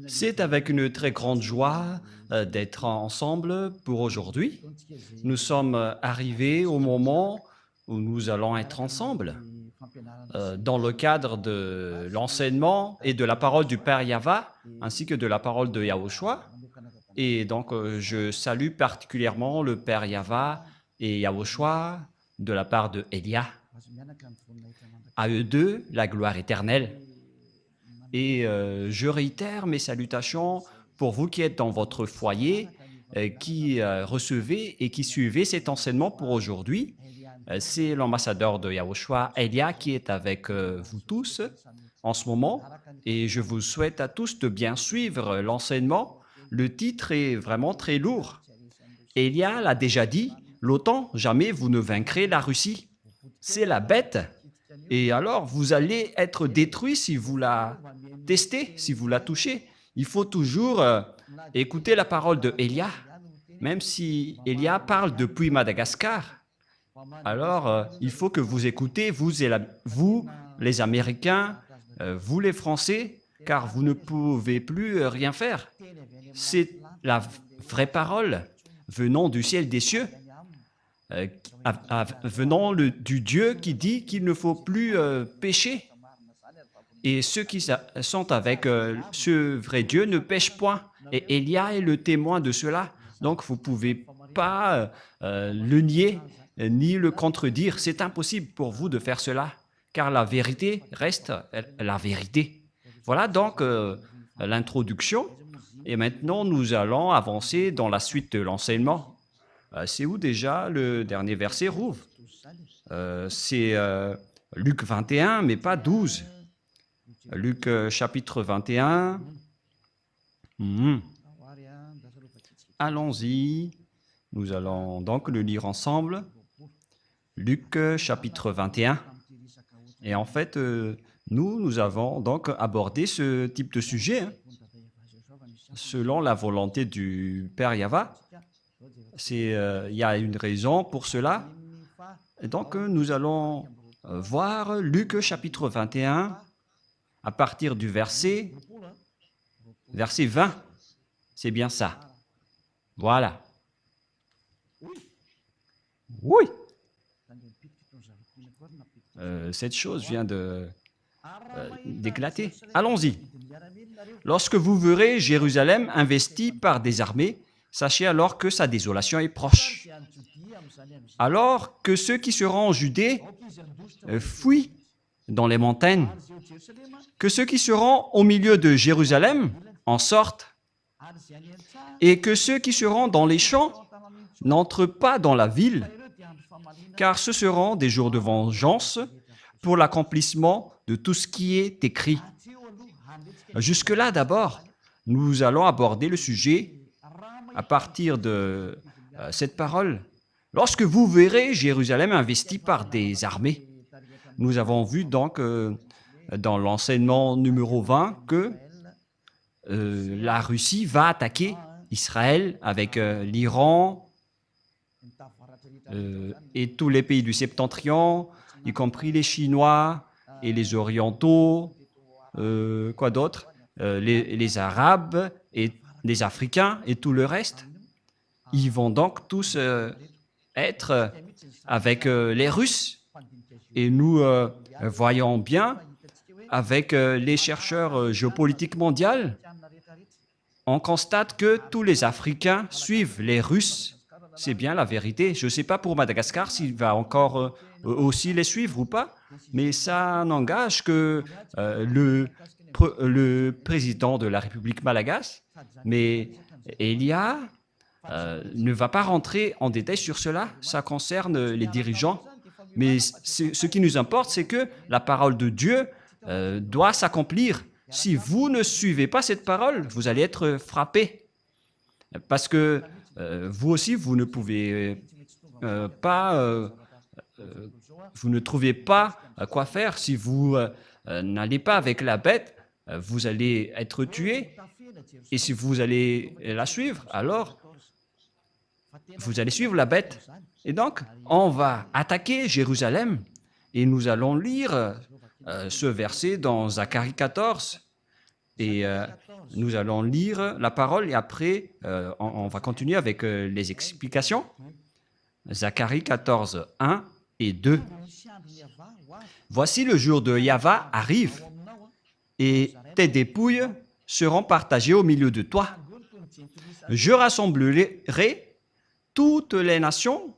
C'est avec une très grande joie d'être ensemble pour aujourd'hui. Nous sommes arrivés au moment où nous allons être ensemble dans le cadre de l'enseignement et de la parole du Père Yava, ainsi que de la parole de Yahushua. Et donc, je salue particulièrement le Père Yava et Yahushua de la part de Elia. À eux deux, la gloire éternelle. Et je réitère mes salutations pour vous qui êtes dans votre foyer, qui recevez et qui suivez cet enseignement pour aujourd'hui. C'est l'ambassadeur de Yahushua, Elia, qui est avec vous tous en ce moment. Et je vous souhaite à tous de bien suivre l'enseignement. Le titre est vraiment très lourd. Elia l'a déjà dit, l'OTAN, jamais vous ne vaincrez la Russie. C'est la bête. Et alors, vous allez être détruit si vous la testez, si vous la touchez. Il faut toujours écouter la parole de Elia, même si Elia parle depuis Madagascar. Alors, il faut que vous écoutez, vous, les Américains, vous les Français, car vous ne pouvez plus rien faire. C'est la vraie parole venant du ciel des cieux, venant du Dieu qui dit qu'il ne faut plus pécher. Et ceux qui sont avec ce vrai Dieu ne pêchent point. Et Élia est le témoin de cela. Donc, vous ne pouvez pas le nier ni le contredire. C'est impossible pour vous de faire cela, car la vérité reste la vérité. Voilà donc l'introduction. Et maintenant, nous allons avancer dans la suite de l'enseignement. C'est où déjà le dernier verset, Rouv? C'est Luc 21, mais pas 12. Luc chapitre 21. Allons-y. Nous allons donc le lire ensemble. Luc chapitre 21. Et en fait, nous avons donc abordé ce type de sujet selon la volonté du Père Yava. Il y a une raison pour cela. Et donc, nous allons voir Luc chapitre 21 à partir du verset 20. C'est bien ça. Voilà. Oui. Cette chose vient d'éclater. Allons-y. Lorsque vous verrez Jérusalem investie par des armées, sachez alors que sa désolation est proche. Alors que ceux qui seront en Judée fuient dans les montagnes, que ceux qui seront au milieu de Jérusalem en sortent, et que ceux qui seront dans les champs n'entrent pas dans la ville, car ce seront des jours de vengeance pour l'accomplissement de tout ce qui est écrit. Jusque-là, d'abord, nous allons aborder le sujet à partir de cette parole. Lorsque vous verrez Jérusalem investie par des armées, nous avons vu donc dans l'enseignement numéro 20 que la Russie va attaquer Israël avec l'Iran et tous les pays du septentrion, y compris les Chinois et les Orientaux, quoi d'autre, les Arabes et les Africains et tout le reste. Ils vont donc tous être avec les Russes. Et nous voyons bien avec les chercheurs géopolitiques mondiaux, on constate que tous les Africains suivent les Russes. C'est bien la vérité. Je ne sais pas pour Madagascar s'il va encore aussi les suivre ou pas, mais ça n'engage que le président de la République malagasy, mais Elia ne va pas rentrer en détail sur cela. Ça concerne les dirigeants. Mais ce qui nous importe, c'est que la parole de Dieu doit s'accomplir. Si vous ne suivez pas cette parole, vous allez être frappés. Parce que vous aussi, vous ne pouvez pas, vous ne trouvez pas quoi faire. Si vous n'allez pas avec la bête, vous allez être tué. Et si vous allez la suivre, alors vous allez suivre la bête. Et donc, on va attaquer Jérusalem et nous allons lire ce verset dans Zacharie 14. Et nous allons lire la parole et après, on va continuer avec les explications. Zacharie 14, 1 et 2. Voici le jour de Yahva arrive et tes dépouilles seront partagées au milieu de toi. Je rassemblerai toutes les nations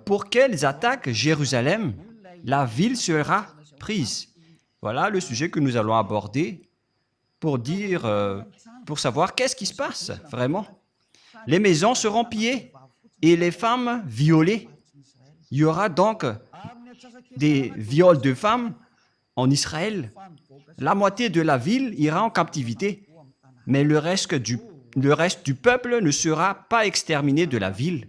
pour qu'elles attaquent Jérusalem. La ville sera prise. Voilà le sujet que nous allons aborder pour savoir qu'est-ce qui se passe vraiment. Les maisons seront pillées et les femmes violées. Il y aura donc des viols de femmes en Israël. La moitié de la ville ira en captivité, mais le reste du peuple ne sera pas exterminé de la ville.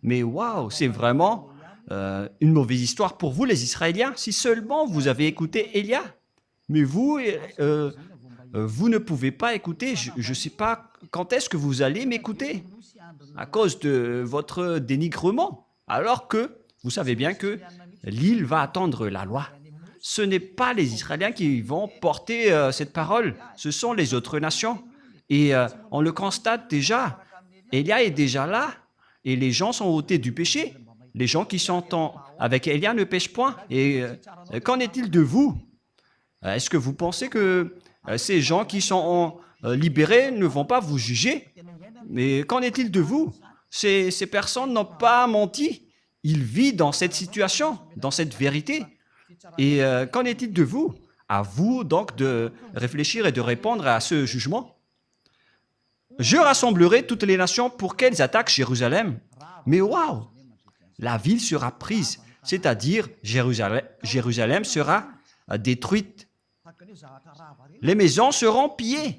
Mais waouh, c'est vraiment une mauvaise histoire pour vous les Israéliens, si seulement vous avez écouté Élia. Mais vous ne pouvez pas écouter. Je ne sais pas quand est-ce que vous allez m'écouter à cause de votre dénigrement, alors que vous savez bien que l'île va attendre la loi. Ce n'est pas les Israéliens qui vont porter cette parole, ce sont les autres nations. Et on le constate déjà, Élia est déjà là et les gens sont ôtés du péché. Les gens qui sont avec Élia ne pêchent point. Et qu'en est-il de vous? Est-ce que vous pensez que ces gens qui sont libérés ne vont pas vous juger? Mais qu'en est-il de vous? Ces personnes n'ont pas menti. Ils vivent dans cette situation, dans cette vérité. Et qu'en est-il de vous? À vous donc de réfléchir et de répondre à ce jugement. Je rassemblerai toutes les nations pour qu'elles attaquent Jérusalem. Mais waouh! La ville sera prise, c'est-à-dire Jérusalem sera détruite. Les maisons seront pillées.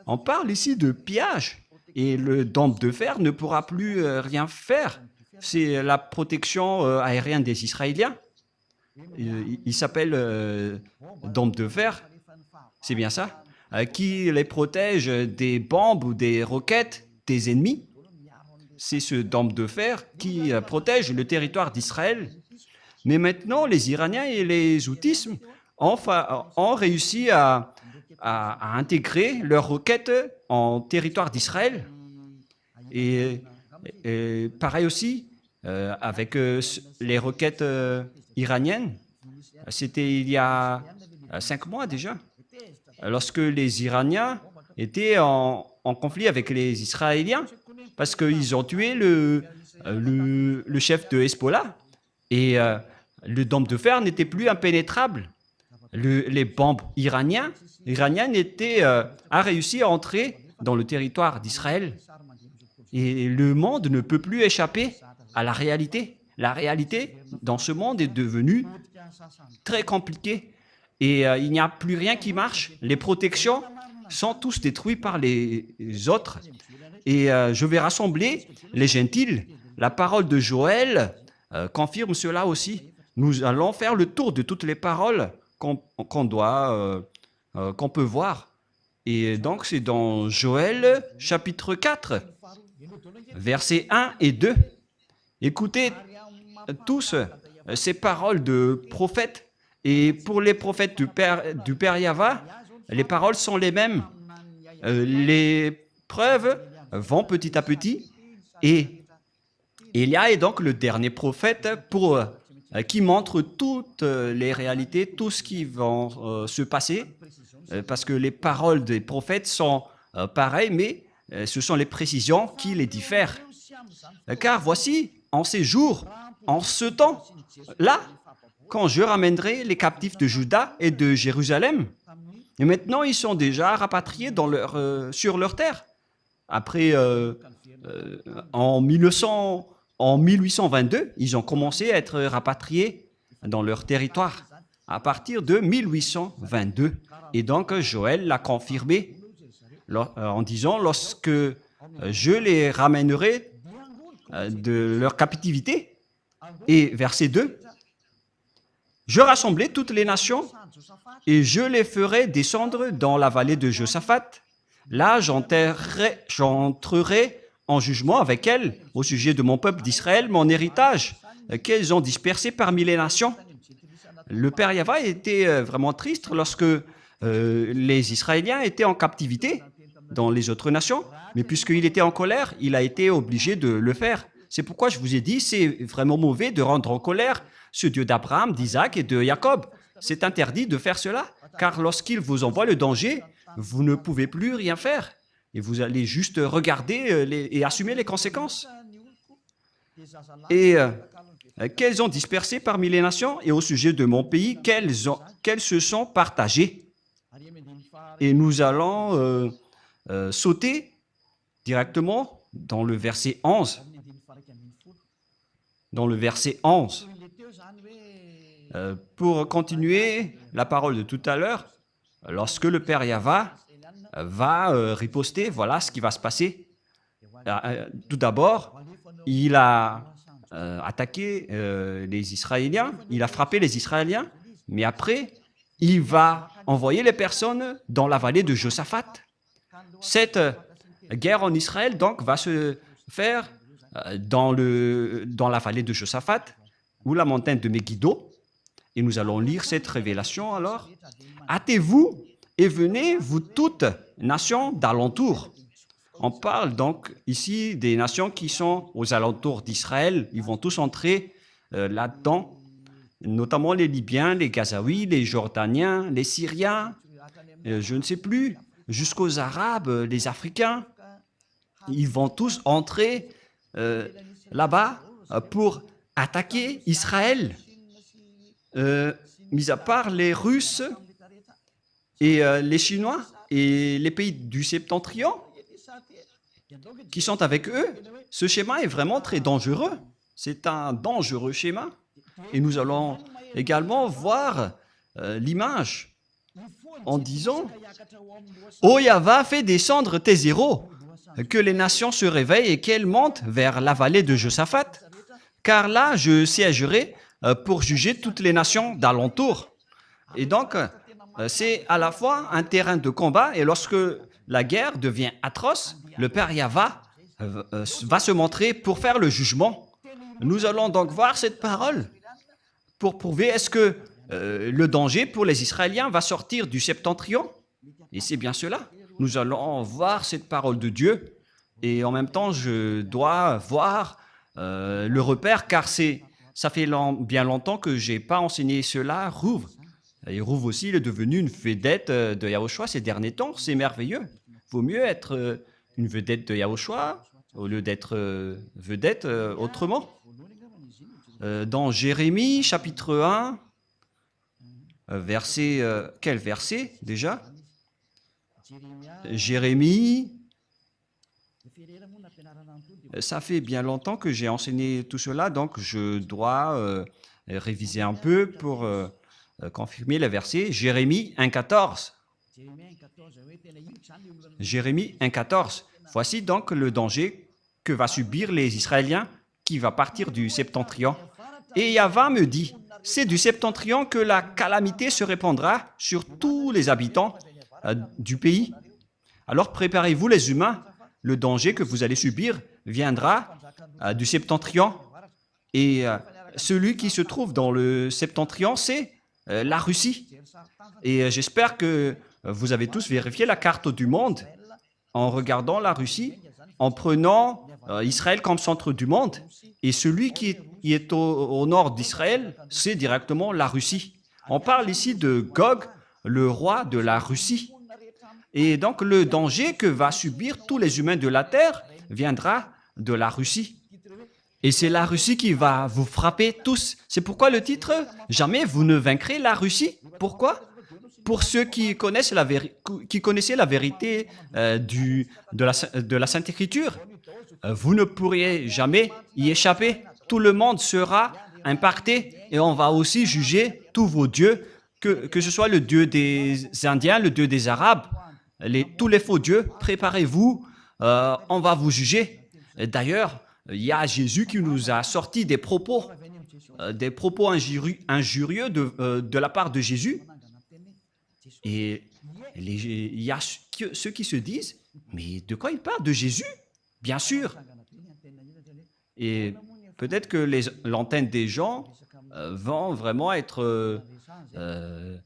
On parle ici de pillage. Et le dôme de fer ne pourra plus rien faire. C'est la protection aérienne des Israéliens. Il s'appelle dôme de fer. C'est bien ça? Qui les protège des bombes ou des roquettes des ennemis. C'est ce dôme de fer qui protège le territoire d'Israël. Mais maintenant, les Iraniens et les Houthis ont réussi à intégrer leurs roquettes en territoire d'Israël. Et pareil aussi avec les roquettes iraniennes. C'était il y a 5 mois déjà, lorsque les Iraniens étaient en conflit avec les Israéliens, parce qu'ils ont tué le chef de Hezbollah. Et le dôme de fer n'était plus impénétrable. Les bombes iraniennes a réussi à entrer dans le territoire d'Israël. Et le monde ne peut plus échapper à la réalité. La réalité dans ce monde est devenue très compliquée. Et il n'y a plus rien qui marche. Les protections sont tous détruites par les autres. Et je vais rassembler les gentils. La parole de Joël confirme cela aussi. Nous allons faire le tour de toutes les paroles qu'on peut voir. Et donc, c'est dans Joël, chapitre 4, versets 1 et 2. Écoutez tous ces paroles de prophètes. Et pour les prophètes du Père Yahva, les paroles sont les mêmes. Les preuves vont petit à petit. Et Élia est donc le dernier prophète qui montre toutes les réalités, tout ce qui va se passer, parce que les paroles des prophètes sont pareilles, mais ce sont les précisions qui les diffèrent. Car voici, en ces jours, en ce temps-là, quand je ramènerai les captifs de Juda et de Jérusalem, et maintenant ils sont déjà rapatriés sur leur terre. Après, en 1822, ils ont commencé à être rapatriés dans leur territoire, à partir de 1822. Et donc, Joël l'a confirmé en disant, lorsque je les ramènerai de leur captivité, et verset 2, je rassemblerai toutes les nations et je les ferai descendre dans la vallée de Josaphat. Là, j'entrerai en jugement avec elles au sujet de mon peuple d'Israël, mon héritage, qu'elles ont dispersé parmi les nations. le père Yahva était vraiment triste lorsque les Israéliens étaient en captivité dans les autres nations, mais puisqu'il était en colère, il a été obligé de le faire. C'est pourquoi je vous ai dit, c'est vraiment mauvais de rendre en colère ce Dieu d'Abraham, d'Isaac et de Jacob. C'est interdit de faire cela, car lorsqu'il vous envoie le danger, vous ne pouvez plus rien faire. Et vous allez juste regarder et assumer les conséquences. Et qu'elles ont dispersé parmi les nations, et au sujet de mon pays, qu'elles se sont partagées. Et nous allons sauter directement dans le verset 11. Dans le verset 11. Pour continuer la parole de tout à l'heure, lorsque le père Yahva va riposter, voilà ce qui va se passer. Tout d'abord, il a attaqué les Israéliens, il a frappé les Israéliens, mais après, il va envoyer les personnes dans la vallée de Josaphat. Cette guerre en Israël, donc, va se faire dans la vallée de Josaphat, ou la montagne de Megiddo. Et nous allons lire cette révélation alors. Hâtez-vous et venez, vous toutes, nations d'alentour. On parle donc ici des nations qui sont aux alentours d'Israël. Ils vont tous entrer là-dedans, notamment les Libyens, les Gazaouis, les Jordaniens, les Syriens, je ne sais plus, jusqu'aux Arabes, les Africains. Ils vont tous entrer là-bas pour attaquer Israël. Mis à part les Russes et les Chinois et les pays du Septentrion qui sont avec eux, ce schéma est vraiment très dangereux. C'est un dangereux schéma. Et nous allons également voir l'image en disant « Ô Yahva, fais descendre tes héros, que les nations se réveillent et qu'elles montent vers la vallée de Josaphat, car là je siégerai pour juger toutes les nations d'alentour. » Et donc, c'est à la fois un terrain de combat, et lorsque la guerre devient atroce, le père Yahva va se montrer pour faire le jugement. Nous allons donc voir cette parole pour prouver est-ce que le danger pour les Israéliens va sortir du septentrion. Et c'est bien cela. Nous allons voir cette parole de Dieu, et en même temps, je dois voir le repère, car ça fait bien longtemps que je n'ai pas enseigné cela. Rouv. Et Rouv aussi, il est devenu une vedette de Yahushua ces derniers temps. C'est merveilleux. Il vaut mieux être une vedette de Yahushua au lieu d'être vedette autrement. Dans Jérémie, chapitre 1, quel verset déjà? Jérémie, ça fait bien longtemps que j'ai enseigné tout cela, donc je dois réviser un peu pour confirmer le verset. Jérémie 1,14. Jérémie 1,14. Voici donc le danger que va subir les Israéliens qui va partir du septentrion. Et Yahva me dit, c'est du septentrion que la calamité se répandra sur tous les habitants du pays. Alors préparez-vous les humains, le danger que vous allez subir viendra du septentrion. Et celui qui se trouve dans le septentrion, c'est la Russie. Et j'espère que vous avez tous vérifié la carte du monde en regardant la Russie, en prenant Israël comme centre du monde. Et celui qui est au nord d'Israël, c'est directement la Russie. On parle ici de Gog, le roi de la Russie. Et donc le danger que va subir tous les humains de la terre viendra de la Russie. Et c'est la Russie qui va vous frapper tous. C'est pourquoi le titre « Jamais vous ne vaincrez la Russie ». Pourquoi? Pour ceux qui connaissaient la vérité de la Sainte Écriture, vous ne pourriez jamais y échapper. Tout le monde sera impacté et on va aussi juger tous vos dieux, que ce soit le dieu des Indiens, le dieu des Arabes, tous les faux dieux. Préparez-vous, on va vous juger. D'ailleurs, il y a Jésus qui nous a sorti des propos injurieux de la part de Jésus. Et il y a ceux qui se disent, mais de quoi il parle? De Jésus? Bien sûr. Et peut-être que l'antenne des gens vont vraiment être euh,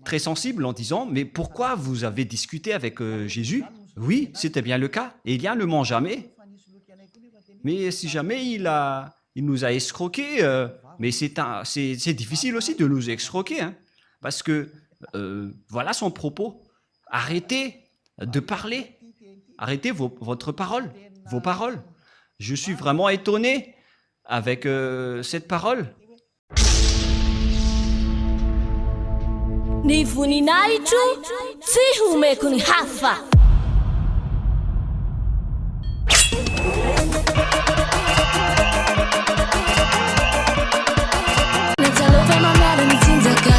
très sensibles en disant, mais pourquoi vous avez discuté avec Jésus? Oui, c'était bien le cas. Élia ne ment jamais. Mais si jamais il nous a escroqués, mais c'est difficile aussi de nous escroquer, hein, parce que voilà son propos. Arrêtez de parler. Arrêtez votre parole, vos paroles. Je suis vraiment étonné avec cette parole. Ni voninahitro tsy homeko ny hafa. Najalova mamala mitsinjaka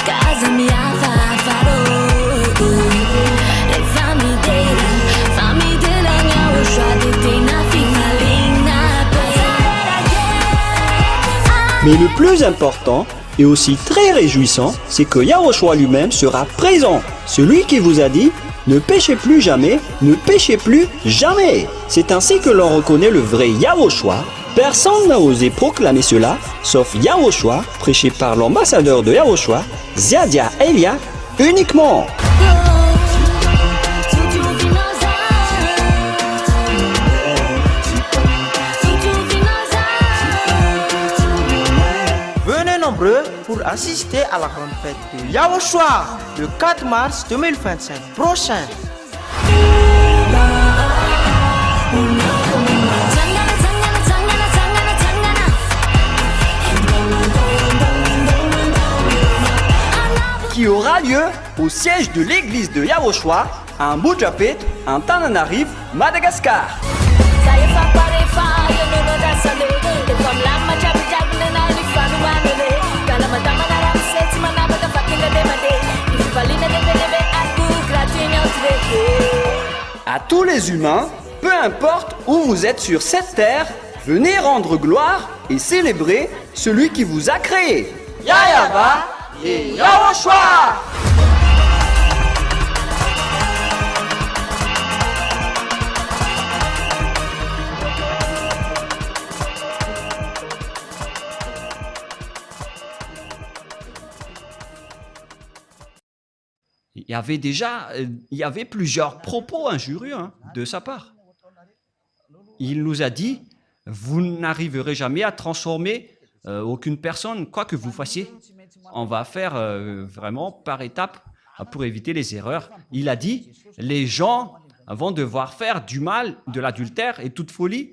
kaza mihafahafa rô. Rehefa midera miahotra dia tena fifaliana be. Mais le plus important et aussi très réjouissant, c'est que Yahushua lui-même sera présent. Celui qui vous a dit « Ne péchez plus jamais, ne péchez plus jamais ». C'est ainsi que l'on reconnaît le vrai Yahushua. Personne n'a osé proclamer cela, sauf Yahushua, prêché par l'ambassadeur de Yahushua, Ziadia Elia, uniquement. Venez nombreux pour assister à la grande fête de Yahushua le 4 mars 2025 prochain. Qui aura lieu au siège de l'église de Yahushua, à Bujapet, en Tananarive, Madagascar. À tous les humains, peu importe où vous êtes sur cette terre, venez rendre gloire et célébrer celui qui vous a créé. Yahweh et Yahushua. Il y avait plusieurs propos injurieux de sa part. Il nous a dit, vous n'arriverez jamais à transformer aucune personne, quoi que vous fassiez. On va faire vraiment par étapes pour éviter les erreurs. Il a dit, les gens vont devoir faire du mal, de l'adultère et toute folie,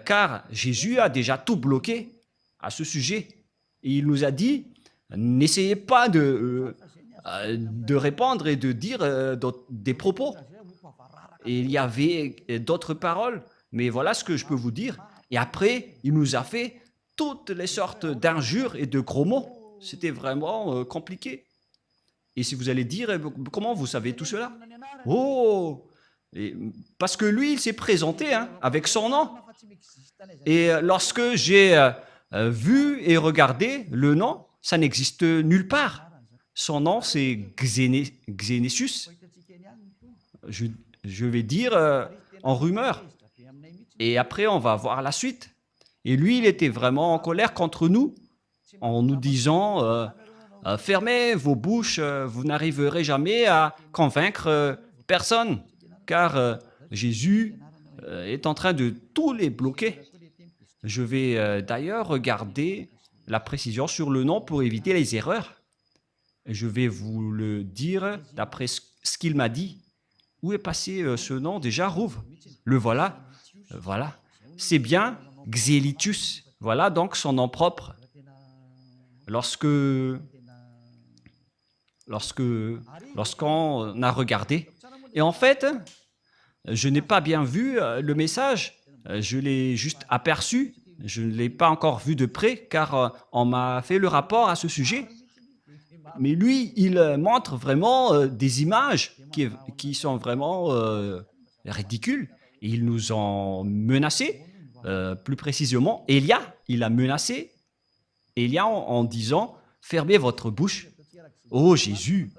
car Jésus a déjà tout bloqué à ce sujet. Et il nous a dit, n'essayez pas de répandre et de dire des propos. Et il y avait d'autres paroles, mais voilà ce que je peux vous dire. Et après, il nous a fait toutes les sortes d'injures et de gros mots. C'était vraiment compliqué. Et si vous allez dire, comment vous savez tout cela? Oh, parce que lui, il s'est présenté avec son nom. Et lorsque j'ai vu et regardé le nom, ça n'existe nulle part. Son nom, c'est Xénésus. Je vais dire en rumeur. Et après, on va voir la suite. Et lui, il était vraiment en colère contre nous, en nous disant fermez vos bouches, vous n'arriverez jamais à convaincre personne, car Jésus est en train de tous les bloquer. Je vais d'ailleurs regarder la précision sur le nom pour éviter les erreurs. Je vais vous le dire d'après ce qu'il m'a dit. Où est passé ce nom déjà, Rouv? Le voilà. Voilà. C'est bien Xélitus. Voilà donc son nom propre. Lorsqu'on a regardé. Et en fait, je n'ai pas bien vu le message. Je l'ai juste aperçu. Je ne l'ai pas encore vu de près car on m'a fait le rapport à ce sujet. Mais lui, il montre vraiment des images qui sont vraiment ridicules. Et ils nous ont menacés, plus précisément. Élia, il a menacé Élia en disant « Fermez votre bouche. » Oh Jésus,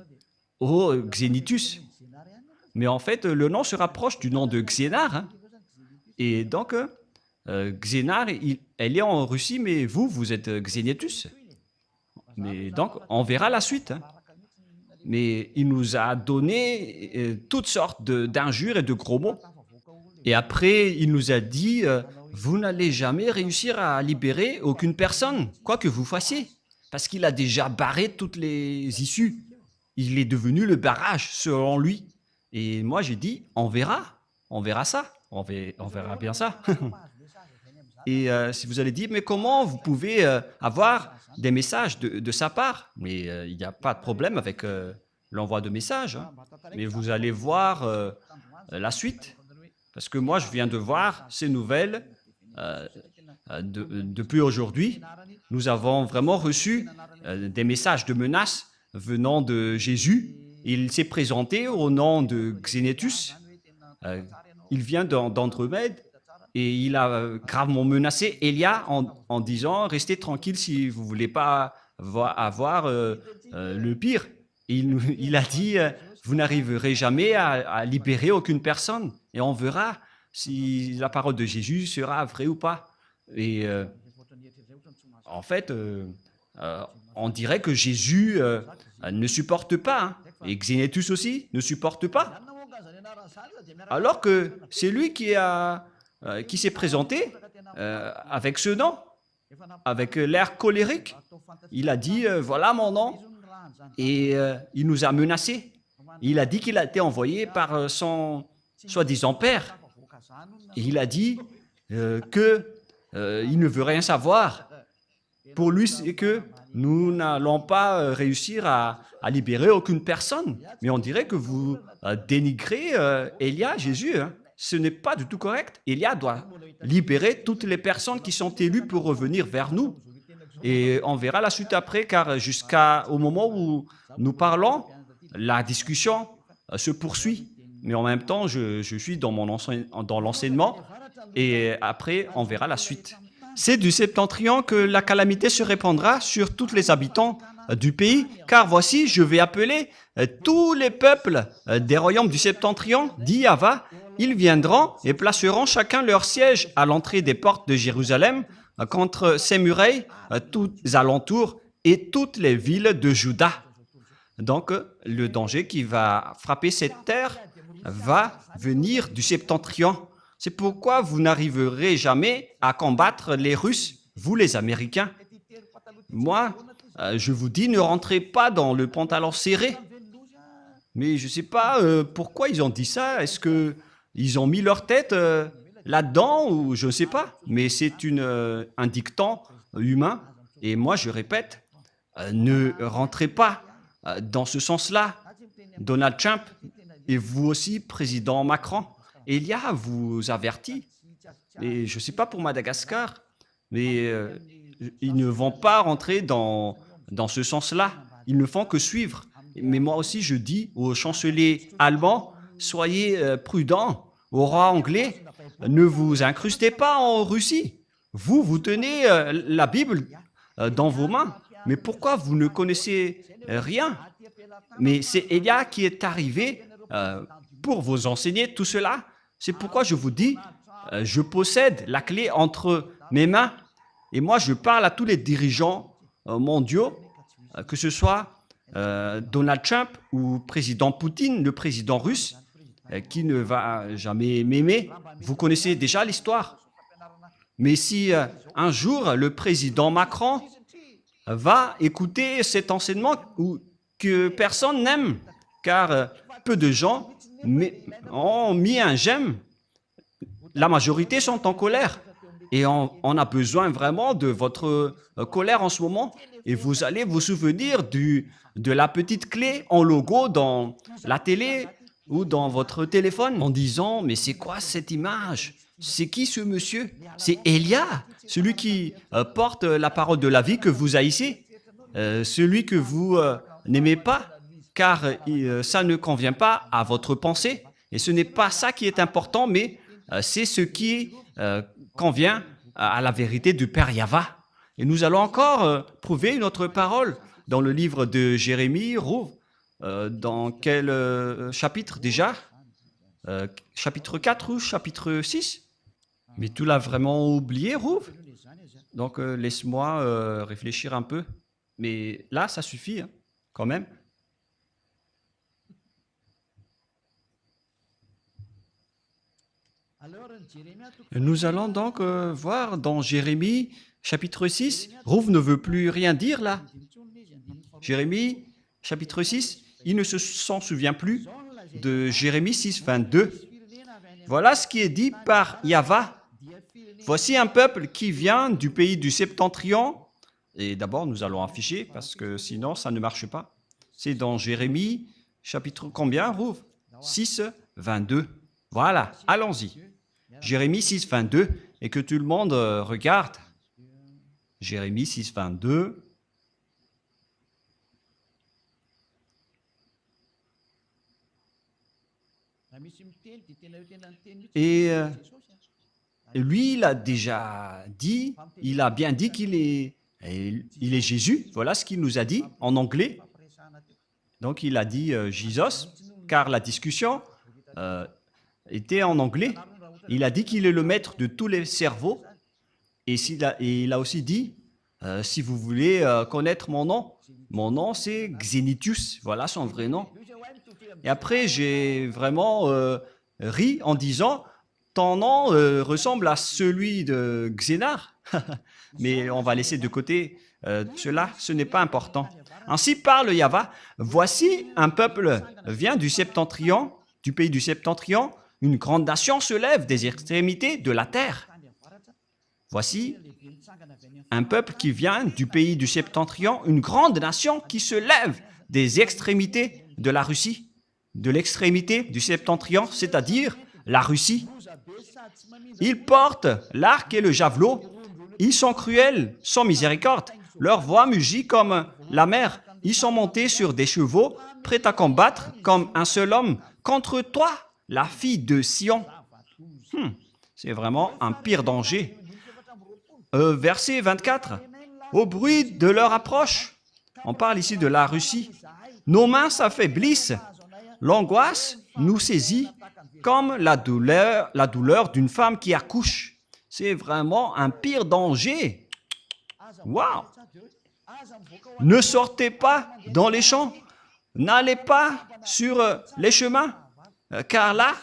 oh Xénitus. Mais en fait, le nom se rapproche du nom de Xénar. Et donc, Xénar, elle est en Russie, mais vous êtes Xénétus. Mais donc, on verra la suite. Hein. Mais il nous a donné toutes sortes d'injures et de gros mots. Et après, il nous a dit, vous n'allez jamais réussir à libérer aucune personne, quoi que vous fassiez. Parce qu'il a déjà barré toutes les issues. Il est devenu le barrage, selon lui. Et moi, j'ai dit, on verra ça, on verra bien ça. Et si vous allez dire, mais comment vous pouvez avoir des messages de sa part? Mais il n'y a pas de problème avec l'envoi de messages. Hein. Mais vous allez voir la suite. Parce que moi, je viens de voir ces nouvelles depuis aujourd'hui. Nous avons vraiment reçu des messages de menaces venant de Jésus. Il s'est présenté au nom de Xénétus. Il vient d'Andromède et il a gravement menacé Élia en disant « Restez tranquille si vous ne voulez pas avoir le pire ». Il a dit « Vous n'arriverez jamais à libérer aucune personne et on verra si la parole de Jésus sera vraie ou pas ». Et en fait, on dirait que Jésus ne supporte pas, hein, et Xénétus aussi ne supporte pas. Alors que c'est lui qui s'est présenté avec ce nom, avec l'air colérique. Il a dit, voilà mon nom, et il nous a menacés. Il a dit qu'il a été envoyé par son soi-disant père. Et il a dit qu'il ne veut rien savoir. Pour lui, c'est que nous n'allons pas réussir à libérer aucune personne. Mais on dirait que vous dénigrez Élia, Jésus. Hein. Ce n'est pas du tout correct. Élia doit libérer toutes les personnes qui sont élues pour revenir vers nous. Et on verra la suite après, car jusqu'au moment où nous parlons, la discussion se poursuit. Mais en même temps, je suis dans l'enseignement et après, on verra la suite. C'est du septentrion que la calamité se répandra sur tous les habitants du pays, car voici, je vais appeler tous les peuples des royaumes du septentrion, dit Yahva, ils viendront et placeront chacun leur siège à l'entrée des portes de Jérusalem contre ses murailles, tous alentours et toutes les villes de Juda. Donc, le danger qui va frapper cette terre va venir du septentrion. C'est pourquoi vous n'arriverez jamais à combattre les Russes, vous les Américains. Moi, je vous dis, ne rentrez pas dans le pantalon serré. Mais je ne sais pas pourquoi ils ont dit ça. Est-ce qu'ils ont mis leur tête là-dedans ou je ne sais pas. Mais c'est un dicton humain. Et moi, je répète, ne rentrez pas dans ce sens-là. Donald Trump et vous aussi, président Macron. Elia vous avertit, et je ne sais pas pour Madagascar, mais ils ne vont pas rentrer dans ce sens-là. Ils ne font que suivre. Mais moi aussi, je dis au chancelier allemand, soyez prudents, au roi anglais, ne vous incrustez pas en Russie. Vous tenez la Bible dans vos mains. Mais pourquoi vous ne connaissez rien? Mais c'est Elia qui est arrivé pour vous enseigner tout cela. C'est pourquoi je vous dis, je possède la clé entre mes mains et moi je parle à tous les dirigeants mondiaux, que ce soit Donald Trump ou président Poutine, le président russe, qui ne va jamais m'aimer. Vous connaissez déjà l'histoire. Mais si un jour le président Macron va écouter cet enseignement que personne n'aime, car peu de gens ont mis un j'aime. La majorité sont en colère. Et on a besoin vraiment de votre colère en ce moment. Et vous allez vous souvenir de la petite clé en logo dans la télé ou dans votre téléphone en disant « Mais c'est quoi cette image? C'est qui ce monsieur? C'est Elia, celui qui porte la parole de la vie que vous haïssez, celui que vous n'aimez pas. » Car ça ne convient pas à votre pensée. Et ce n'est pas ça qui est important, mais c'est ce qui convient à la vérité du Père Yahva. Et nous allons encore prouver une autre parole dans le livre de Jérémie, dans quel chapitre déjà? Chapitre 4 ou chapitre 6? Mais tu l'as vraiment oublié, Rouv? Donc, laisse-moi réfléchir un peu. Mais là, ça suffit, hein, quand même. Nous allons donc voir dans Jérémie, chapitre 6. Rouv ne veut plus rien dire là. Jérémie, chapitre 6, il ne s'en souvient plus de Jérémie 6, 22. Voilà ce qui est dit par Yahvé. Voici un peuple qui vient du pays du septentrion. Et d'abord, nous allons afficher parce que sinon, ça ne marche pas. C'est dans Jérémie, chapitre combien, Rouv? 6, 22. Voilà, allons-y. Jérémie 6, 22. Et que tout le monde regarde. Jérémie 6, 22. Et lui, il a déjà dit, il a bien dit qu'il est, il est Jésus. Voilà ce qu'il nous a dit en anglais. Donc, il a dit Jesus, car la discussion était en anglais. Il a dit qu'il est le maître de tous les cerveaux. Et il a aussi dit, si vous voulez connaître mon nom c'est Xenitus. Voilà son vrai nom. Et après, j'ai vraiment ri en disant, ton nom ressemble à celui de Xénar. Mais on va laisser de côté cela, ce n'est pas important. Ainsi parle Yahvé, voici un peuple vient du septentrion, du pays du septentrion, une grande nation se lève des extrémités de la terre. Voici un peuple qui vient du pays du septentrion, une grande nation qui se lève des extrémités de la Russie, de l'extrémité du septentrion, c'est-à-dire la Russie. Ils portent l'arc et le javelot. Ils sont cruels, sans miséricorde. Leur voix mugit comme la mer. Ils sont montés sur des chevaux, prêts à combattre comme un seul homme contre toi, la fille de Sion. C'est vraiment un pire danger. Verset 24. Au bruit de leur approche, on parle ici de la Russie, nos mains s'affaiblissent. L'angoisse nous saisit comme la douleur d'une femme qui accouche. C'est vraiment un pire danger. Waouh! Ne sortez pas dans les champs, n'allez pas sur les chemins, car là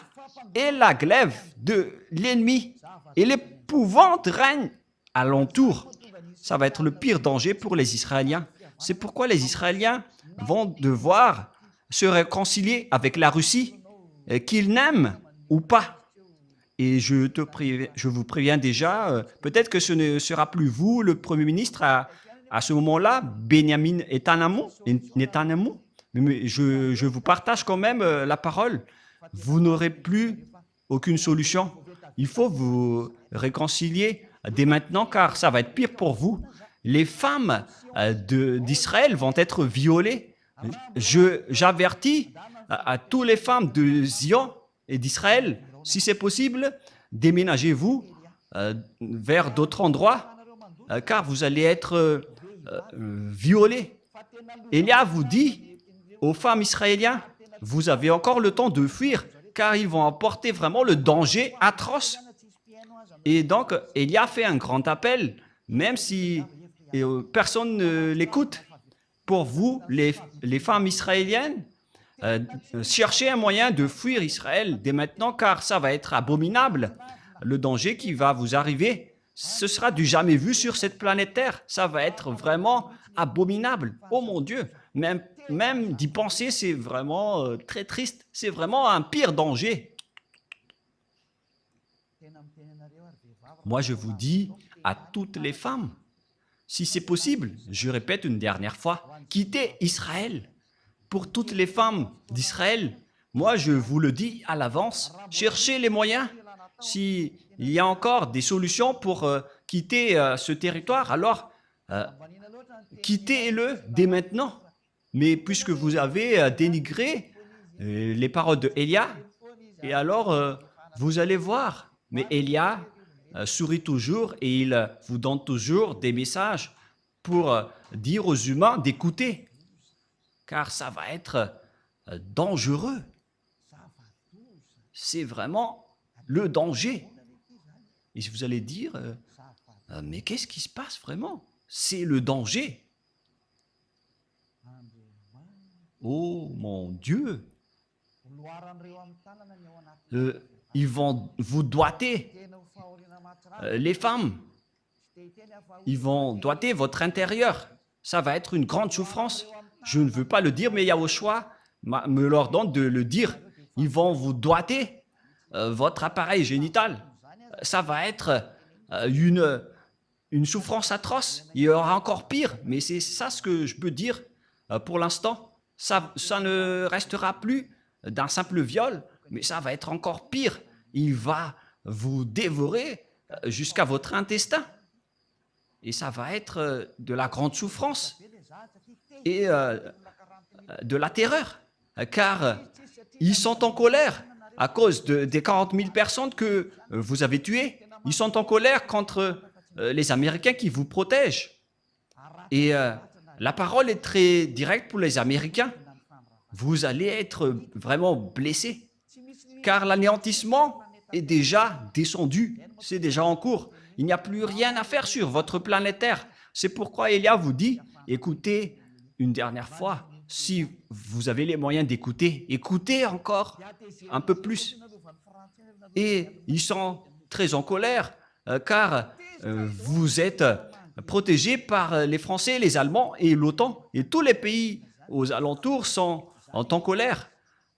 est la glaive de l'ennemi et l'épouvante règne alentour. Ça va être le pire danger pour les Israéliens. C'est pourquoi les Israéliens vont devoir se réconcilier avec la Russie, qu'ils n'aiment ou pas. Et je vous préviens déjà, peut-être que ce ne sera plus vous, le Premier ministre, à ce moment-là, Benjamin Netanyahou, mais je vous partage quand même la parole. Vous n'aurez plus aucune solution. Il faut vous réconcilier dès maintenant, car ça va être pire pour vous. Les femmes d'Israël vont être violées. J'avertis à toutes les femmes de Zion et d'Israël, si c'est possible, déménagez-vous vers d'autres endroits, car vous allez être violés. Élia vous dit aux femmes israéliennes, vous avez encore le temps de fuir, car ils vont apporter vraiment le danger atroce. Et donc, Élia fait un grand appel, même si personne ne l'écoute. Pour vous, les femmes israéliennes, cherchez un moyen de fuir Israël dès maintenant, car ça va être abominable. Le danger qui va vous arriver, ce sera du jamais vu sur cette planète Terre. Ça va être vraiment abominable. Oh mon Dieu, même d'y penser, c'est vraiment très triste. C'est vraiment un pire danger. Moi, je vous dis à toutes les femmes, si c'est possible, je répète une dernière fois, quittez Israël. Pour toutes les femmes d'Israël, moi, je vous le dis à l'avance, cherchez les moyens. S'il y a encore des solutions pour quitter ce territoire, alors quittez-le dès maintenant. Mais puisque vous avez dénigré les paroles de Élia, et alors vous allez voir. Mais Élia sourit toujours et il vous donne toujours des messages pour dire aux humains d'écouter, car ça va être dangereux. C'est vraiment le danger. Et vous allez dire, mais qu'est-ce qui se passe vraiment? C'est le danger. Oh mon Dieu! Ils vont vous doiter, les femmes. Ils vont doiter votre intérieur. Ça va être une grande souffrance. Je ne veux pas le dire, mais Yahushua me l'ordonne de le dire. Ils vont vous doiter votre appareil génital. Ça va être une souffrance atroce. Il y aura encore pire, mais c'est ça ce que je peux dire pour l'instant. Ça ne restera plus d'un simple viol, mais ça va être encore pire. Il va vous dévorer jusqu'à votre intestin. Et ça va être de la grande souffrance et de la terreur, car ils sont en colère à cause des 40 000 personnes que vous avez tuées. Ils sont en colère contre les Américains qui vous protègent. Et la parole est très directe pour les Américains. Vous allez être vraiment blessés, car l'anéantissement est déjà descendu, c'est déjà en cours. Il n'y a plus rien à faire sur votre planète Terre. C'est pourquoi Elia vous dit, écoutez une dernière fois, si vous avez les moyens d'écouter, écoutez encore un peu plus. Et ils sont très en colère, car vous êtes protégés par les Français, les Allemands et l'OTAN. Et tous les pays aux alentours sont en colère.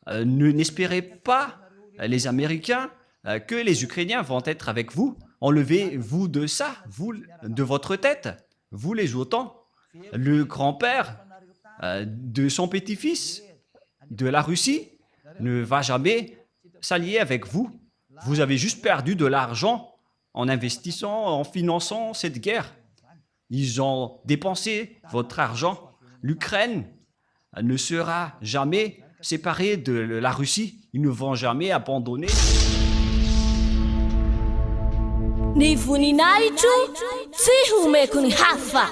N'espérez pas, les Américains, que les Ukrainiens vont être avec vous. Enlevez-vous de ça, vous, de votre tête, vous les OTAN. Le grand-père de son petit-fils de la Russie ne va jamais s'allier avec vous. Vous avez juste perdu de l'argent en investissant, en finançant cette guerre. Ils ont dépensé votre argent. L'Ukraine ne sera jamais séparée de la Russie. Ils ne vont jamais abandonner. Ni voninahitro tsy homeko ny hafa.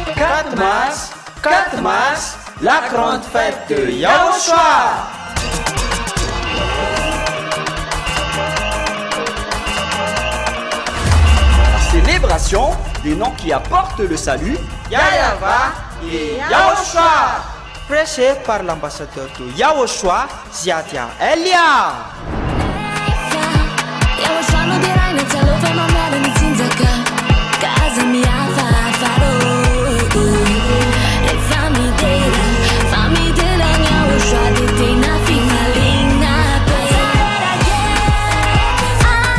« 4 mars, la grande fête de Yahushua. Célébration des noms qui apportent le salut. Yahava et Yahushua. Prêché par l'ambassadeur de Yahushua, Ziadia Elia.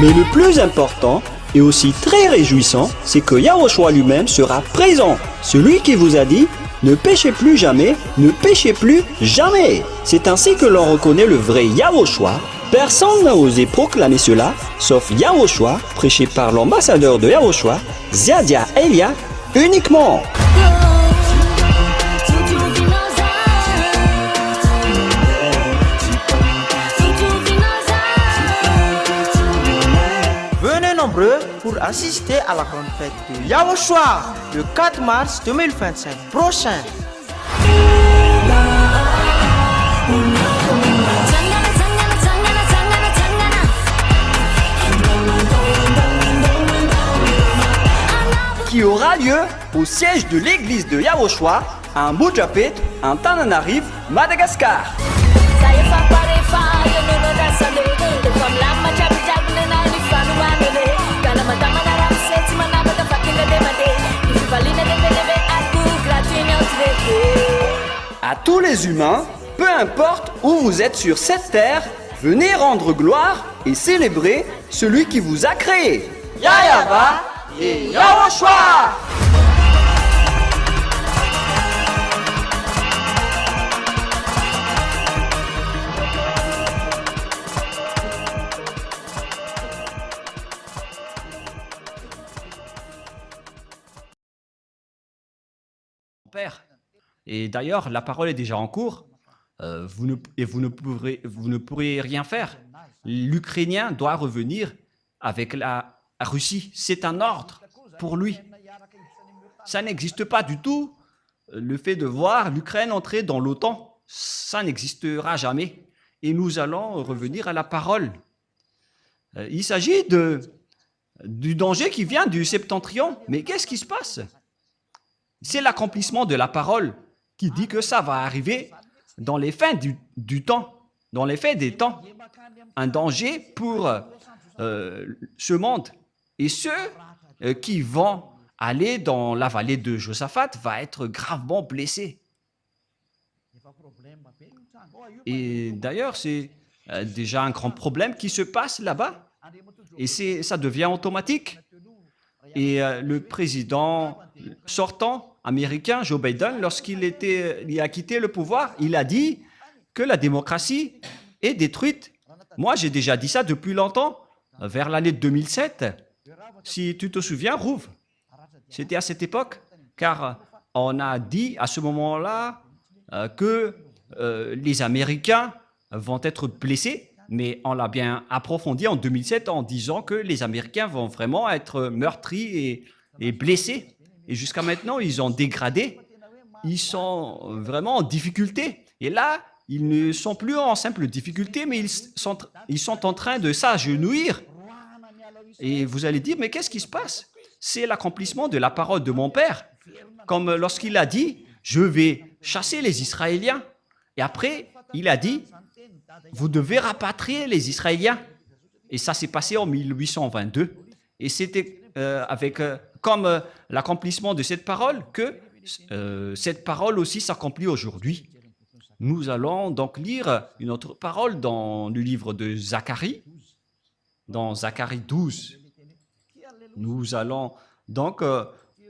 Mais le plus important et aussi très réjouissant, c'est que Yahushua lui-même sera présent. Celui qui vous a dit, ne péchez plus jamais, ne péchez plus jamais. C'est ainsi que l'on reconnaît le vrai Yahushua. Personne n'a osé proclamer cela, sauf Yahushua, prêché par l'ambassadeur de Yahushua, Ziadia Elia, uniquement. Venez nombreux pour assister à la grande fête de Yahushua le 4 mars 2025 prochain. Qui aura lieu au siège de l'église de Yahushua à Mujapet, en Tananarive, Madagascar. À tous les humains, peu importe où vous êtes sur cette terre, venez rendre gloire et célébrer celui qui vous a créé. Yahava et Yahushua. Père. Et d'ailleurs, la parole est déjà en cours. Vous ne pourrez rien faire. L'Ukrainien doit revenir avec la Russie. C'est un ordre pour lui. Ça n'existe pas du tout le fait de voir l'Ukraine entrer dans l'OTAN, ça n'existera jamais. Et nous allons revenir à la parole. Il s'agit du danger qui vient du septentrion. Mais qu'est-ce qui se passe? C'est l'accomplissement de la parole qui dit que ça va arriver dans les fins du temps, dans les fins des temps. Un danger pour ce monde. Et ceux qui vont aller dans la vallée de Josaphat vont être gravement blessés. Et d'ailleurs, c'est déjà un grand problème qui se passe là-bas. Et ça devient automatique. Et le président sortant américain, Joe Biden, lorsqu'il a quitté le pouvoir, il a dit que la démocratie est détruite. Moi, j'ai déjà dit ça depuis longtemps, vers l'année 2007. Si tu te souviens, Rouv, c'était à cette époque, car on a dit à ce moment-là que les Américains vont être blessés, mais on l'a bien approfondi en 2007 en disant que les Américains vont vraiment être meurtris et blessés. Et jusqu'à maintenant, ils ont dégradé, ils sont vraiment en difficulté. Et là, ils ne sont plus en simple difficulté, mais ils sont en train de s'agenouiller. Et vous allez dire, mais qu'est-ce qui se passe? C'est l'accomplissement de la parole de mon père. Comme lorsqu'il a dit, je vais chasser les Israéliens. Et après, il a dit, vous devez rapatrier les Israéliens. Et ça s'est passé en 1822. Et c'était comme l'accomplissement de cette parole que cette parole aussi s'accomplit aujourd'hui. Nous allons donc lire une autre parole dans le livre de Zacharie, dans Zacharie 12. Nous allons donc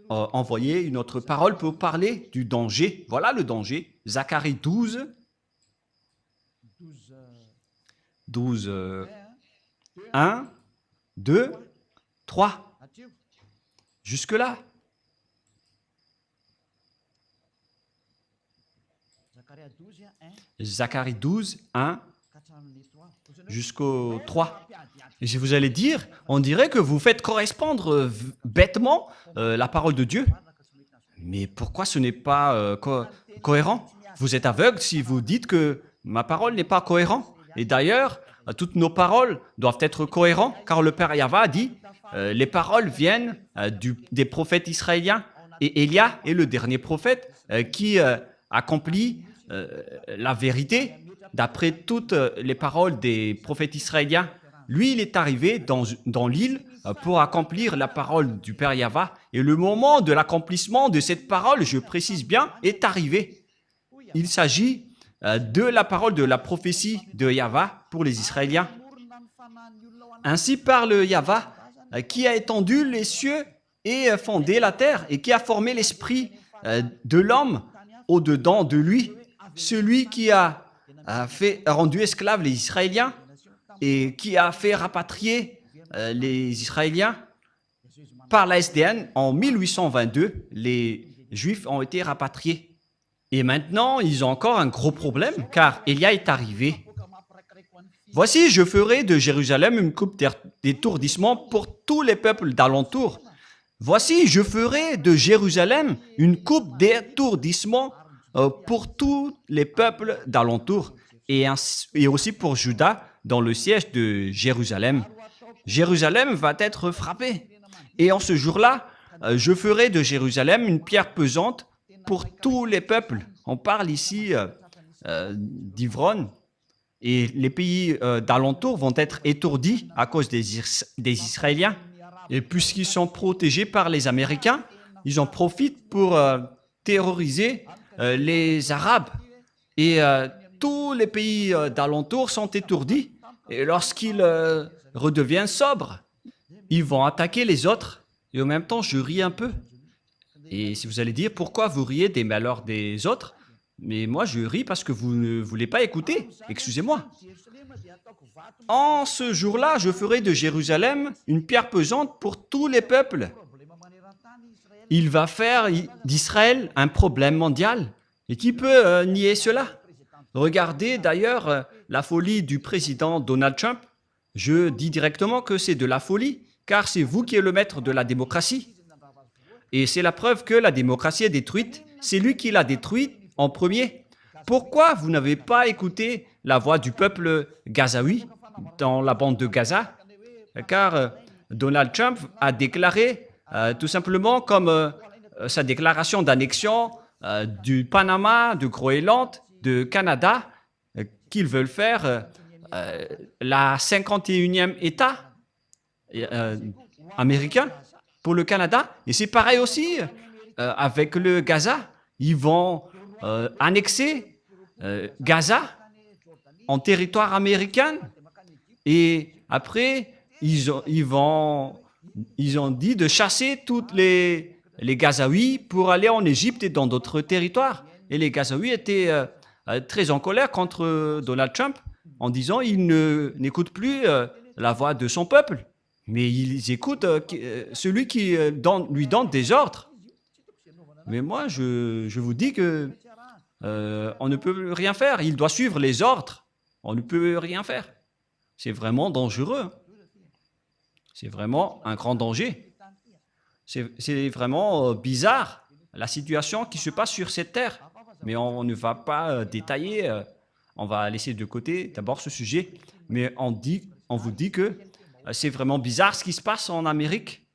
envoyer une autre parole pour parler du danger. Voilà le danger. Zacharie 12, 1, 2, 3. Jusque-là. Zacharie 12, 1, jusqu'au 3. Et vous allez dire, on dirait que vous faites correspondre bêtement la parole de Dieu. Mais pourquoi ce n'est pas cohérent? Vous êtes aveugle si vous dites que ma parole n'est pas cohérente. Et d'ailleurs, toutes nos paroles doivent être cohérentes, car le Père Yahva a dit, les paroles viennent des prophètes israéliens. Et Élia est le dernier prophète qui accomplit la vérité d'après toutes les paroles des prophètes israéliens. Lui, il est arrivé dans l'île pour accomplir la parole du Père Yahva. Et le moment de l'accomplissement de cette parole, je précise bien, est arrivé. Il s'agit de la parole de la prophétie de Yahva pour les Israéliens. Ainsi parle Yahva, qui a étendu les cieux et fondé la terre, et qui a formé l'esprit de l'homme au-dedans de lui, celui qui a rendu esclaves les Israéliens et qui a fait rapatrier les Israéliens par la SDN en 1822. Les Juifs ont été rapatriés. Et maintenant, ils ont encore un gros problème, car Élia est arrivé. Voici, je ferai de Jérusalem une coupe d'étourdissement pour tous les peuples d'alentour. Voici, je ferai de Jérusalem une coupe d'étourdissement pour tous les peuples d'alentour, et aussi pour Juda dans le siège de Jérusalem. Jérusalem va être frappée. Et en ce jour-là, je ferai de Jérusalem une pierre pesante pour tous les peuples. On parle ici d'Ivron. Et les pays d'alentour vont être étourdis à cause des Israéliens. Et puisqu'ils sont protégés par les Américains, ils en profitent pour terroriser les Arabes. Et tous les pays d'alentour sont étourdis. Et lorsqu'ils redeviennent sobres, ils vont attaquer les autres. Et en même temps, je ris un peu. Et si vous allez dire, pourquoi vous riez des malheurs des autres? Mais moi, je ris parce que vous ne voulez pas écouter. Excusez-moi. En ce jour-là, je ferai de Jérusalem une pierre pesante pour tous les peuples. Il va faire d'Israël un problème mondial. Et qui peut nier cela? Regardez d'ailleurs la folie du président Donald Trump. Je dis directement que c'est de la folie, car c'est vous qui êtes le maître de la démocratie. Et c'est la preuve que la démocratie est détruite C'est lui qui l'a détruit en premier. Pourquoi vous n'avez pas écouté la voix du peuple gazaoui dans la bande de Gaza? Car Donald Trump a déclaré tout simplement comme sa déclaration d'annexion du Panama, de Groenland, de Canada, qu'ils veulent faire la 51e État américain pour le Canada. Et c'est pareil aussi avec le Gaza. Ils vont annexer Gaza en territoire américain. Et après, ils ont dit de chasser toutes les Gazaouis pour aller en Égypte et dans d'autres territoires. Et les Gazaouis étaient très en colère contre Donald Trump en disant il n'écoute plus la voix de son peuple, mais ils écoutent celui qui lui donne des ordres. Mais moi, je vous dis que on ne peut rien faire. Il doit suivre les ordres. On ne peut rien faire. C'est vraiment dangereux. C'est vraiment un grand danger. C'est vraiment bizarre, la situation qui se passe sur cette terre. Mais on ne va pas détailler, on va laisser de côté d'abord ce sujet. Mais on vous dit que c'est vraiment bizarre ce qui se passe en Amérique.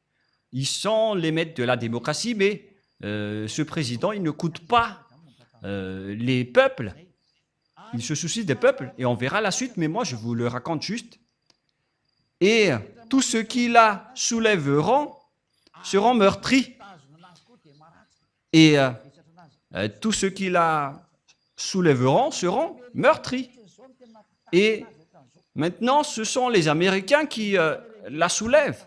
Ils sont les maîtres de la démocratie, mais ce président, il n'écoute pas les peuples. Il se soucie des peuples et on verra la suite, mais moi je vous le raconte juste. Et tous ceux qui la soulèveront seront meurtris. Et tous ceux qui la soulèveront seront meurtris. Et maintenant, ce sont les Américains qui la soulèvent.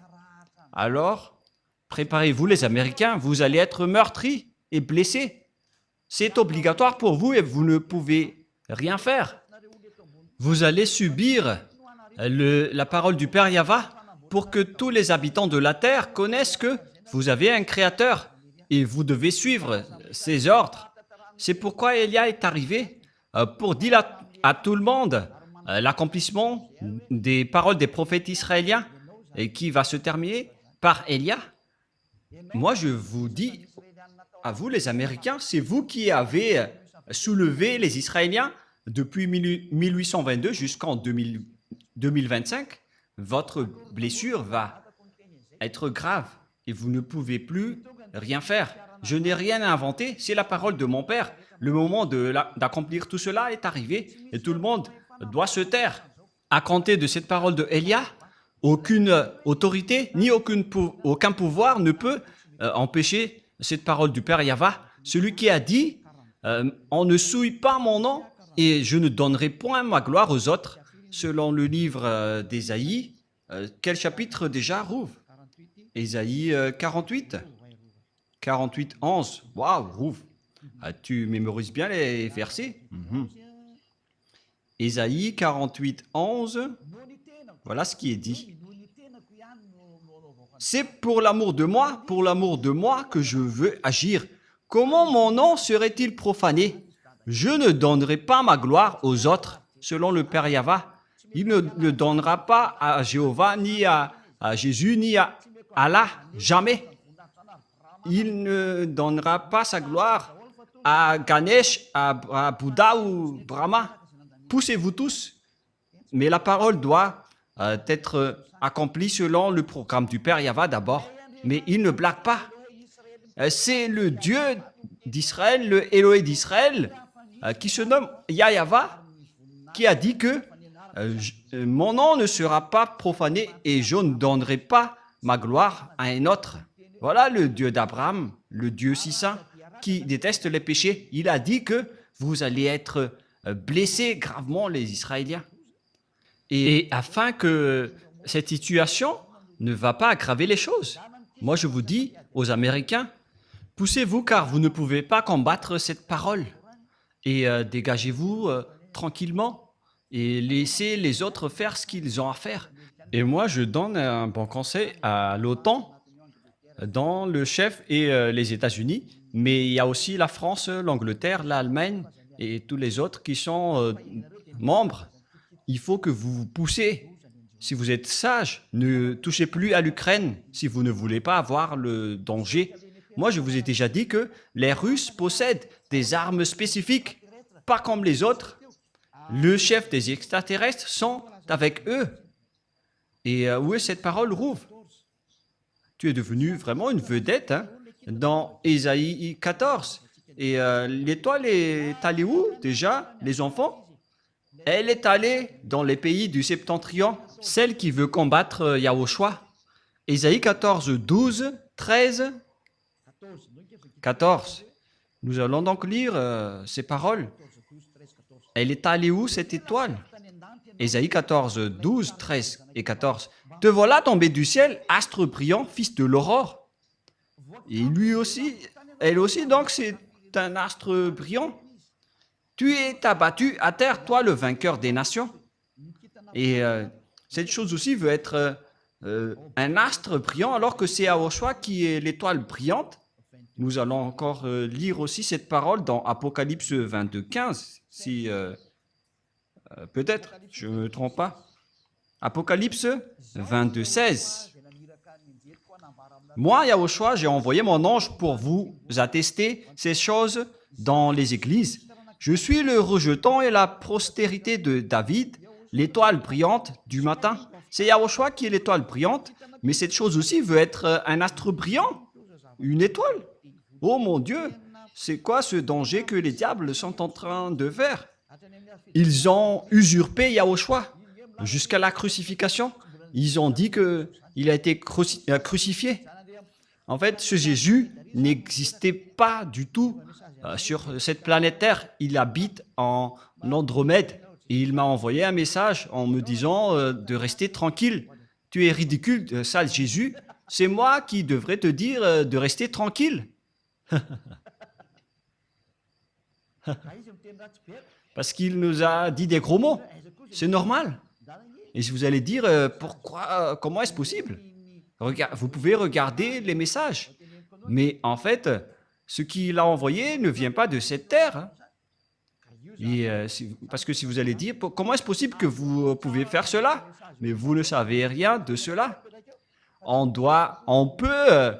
Alors, préparez-vous les Américains, vous allez être meurtris et blessés. C'est obligatoire pour vous et vous ne pouvez rien faire. Vous allez subir la parole du Père Yahva pour que tous les habitants de la terre connaissent que vous avez un Créateur et vous devez suivre ses ordres. C'est pourquoi Élia est arrivé pour dire à tout le monde l'accomplissement des paroles des prophètes israéliens et qui va se terminer par Élia. Moi, je vous dis à vous, les Américains, c'est vous qui avez soulevé les Israéliens depuis 1822 jusqu'en 2025. Votre blessure va être grave et vous ne pouvez plus rien faire. Je n'ai rien inventé, c'est la parole de mon Père. Le moment d'accomplir tout cela est arrivé et tout le monde doit se taire. À compter de cette parole de Élia, aucune autorité ni aucun pouvoir ne peut empêcher cette parole du Père Yahva. Celui qui a dit on ne souille pas mon nom et je ne donnerai point ma gloire aux autres, selon le livre d'Ésaïe. Quel chapitre déjà, Rouv? Ésaïe 48. 48, 11. Waouh, Rouv. Tu mémorises bien les versets. Ésaïe 48, 11. Voilà ce qui est dit. C'est pour l'amour de moi que je veux agir. Comment mon nom serait-il profané? Je ne donnerai pas ma gloire aux autres, selon le Père Yahva. Il ne le donnera pas à Jéhovah, ni à Jésus, ni à Allah, jamais. Il ne donnera pas sa gloire à Ganesh, à Bouddha ou Brahma. Poussez-vous tous. Mais la parole doit être accomplie selon le programme du Père Yahva d'abord. Mais il ne blague pas. C'est le Dieu d'Israël, le Elohé d'Israël, qui se nomme Yahva, qui a dit que mon nom ne sera pas profané et je ne donnerai pas ma gloire à un autre. Voilà le Dieu d'Abraham, le Dieu si saint, qui déteste les péchés. Il a dit que vous allez être blessés gravement, les Israéliens. Et afin que cette situation ne va pas aggraver les choses, moi je vous dis aux Américains, poussez-vous car vous ne pouvez pas combattre cette parole. Et dégagez-vous tranquillement et laissez les autres faire ce qu'ils ont à faire. Et moi, je donne un bon conseil à l'OTAN, dans le chef et les États-Unis, mais il y a aussi la France, l'Angleterre, l'Allemagne et tous les autres qui sont membres. Il faut que vous vous poussez. Si vous êtes sage, ne touchez plus à l'Ukraine si vous ne voulez pas avoir le danger Moi, je vous ai déjà dit que les Russes possèdent des armes spécifiques, pas comme les autres. Le chef des extraterrestres sont avec eux. Et où est cette parole, Rouv? Tu es devenu vraiment une vedette hein, dans Ésaïe 14. Et l'étoile est allée où déjà, les enfants? Elle est allée dans les pays du Septentrion, celle qui veut combattre Yahushua. Ésaïe 14, 12, 13, 14. Nous allons donc lire ces paroles. Elle est allée où cette étoile? Ésaïe 14, 12, 13 et 14. Te voilà tombé du ciel, astre brillant, fils de l'aurore. Et lui aussi, elle aussi, donc c'est un astre brillant. Tu es abattu à terre, toi le vainqueur des nations. Et cette chose aussi veut être un astre brillant, alors que c'est Yahushua qui est l'étoile brillante. Nous allons encore lire aussi cette parole dans Apocalypse 22, 15, si peut-être, je ne me trompe pas. Apocalypse 22, 16. Moi, Yahushua, j'ai envoyé mon ange pour vous attester ces choses dans les églises. Je suis le rejeton et la postérité de David, l'étoile brillante du matin. C'est Yahushua qui est l'étoile brillante, mais cette chose aussi veut être un astre brillant, une étoile. Oh mon Dieu, c'est quoi ce danger que les diables sont en train de faire? Ils ont usurpé Yahushua jusqu'à la crucifixion. Ils ont dit qu'il a été crucifié. En fait, ce Jésus n'existait pas du tout sur cette planète Terre. Il habite en Andromède. Et il m'a envoyé un message en me disant de rester tranquille. Tu es ridicule, sale Jésus. C'est moi qui devrais te dire de rester tranquille. Parce qu'il nous a dit des gros mots. C'est normal. Et si vous allez dire, pourquoi, comment est-ce possible? Vous pouvez regarder les messages. Mais en fait, ce qu'il a envoyé ne vient pas de cette terre. Hein. Et, parce que si vous allez dire, comment est-ce possible que vous pouvez faire cela? Mais vous ne savez rien de cela. On peut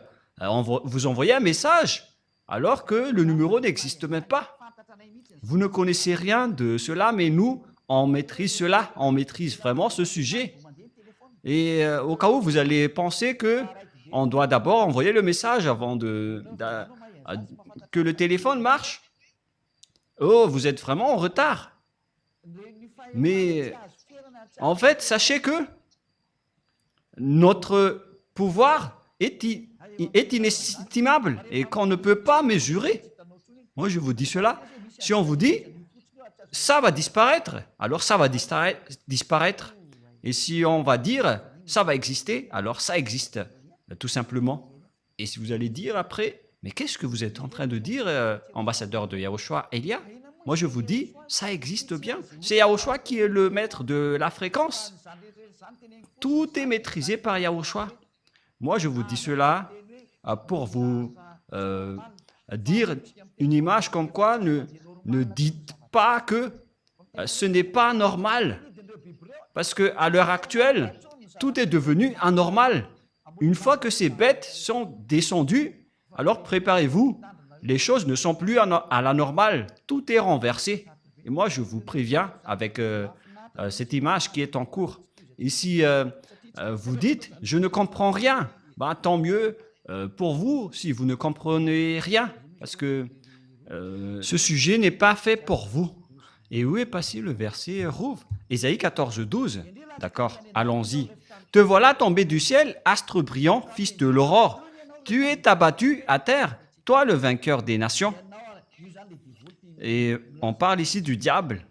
vous envoyer un message alors que le numéro n'existe même pas. Vous ne connaissez rien de cela, mais nous, on maîtrise cela, on maîtrise vraiment ce sujet. Et au cas où vous allez penser qu'on doit d'abord envoyer le message avant que le téléphone marche. Oh, vous êtes vraiment en retard. Mais en fait, sachez que notre pouvoir est inestimable et qu'on ne peut pas mesurer. Moi, je vous dis cela. Si on vous dit, ça va disparaître, alors ça va disparaître. Et si on va dire, ça va exister, alors ça existe, tout simplement. Et si vous allez dire après, mais qu'est-ce que vous êtes en train de dire, ambassadeur de Yahushua, Elia? Moi, je vous dis, ça existe bien. C'est Yahushua qui est le maître de la fréquence. Tout est maîtrisé par Yahushua. Moi, je vous dis cela pour vous dire une image comme quoi ne dites pas que ce n'est pas normal. Parce qu'à l'heure actuelle, tout est devenu anormal. Une fois que ces bêtes sont descendues, alors préparez-vous. Les choses ne sont plus à la normale. Tout est renversé. Et moi, je vous préviens avec cette image qui est en cours. Et si vous dites, je ne comprends rien, bah, tant mieux pour vous si vous ne comprenez rien. Parce que ce sujet n'est pas fait pour vous. Et où est passé le verset Rouv? Ésaïe 14, 12. D'accord, allons-y. Te voilà tombé du ciel, astre brillant, fils de l'aurore. Tu es abattu à terre, toi le vainqueur des nations. Et on parle ici du diable,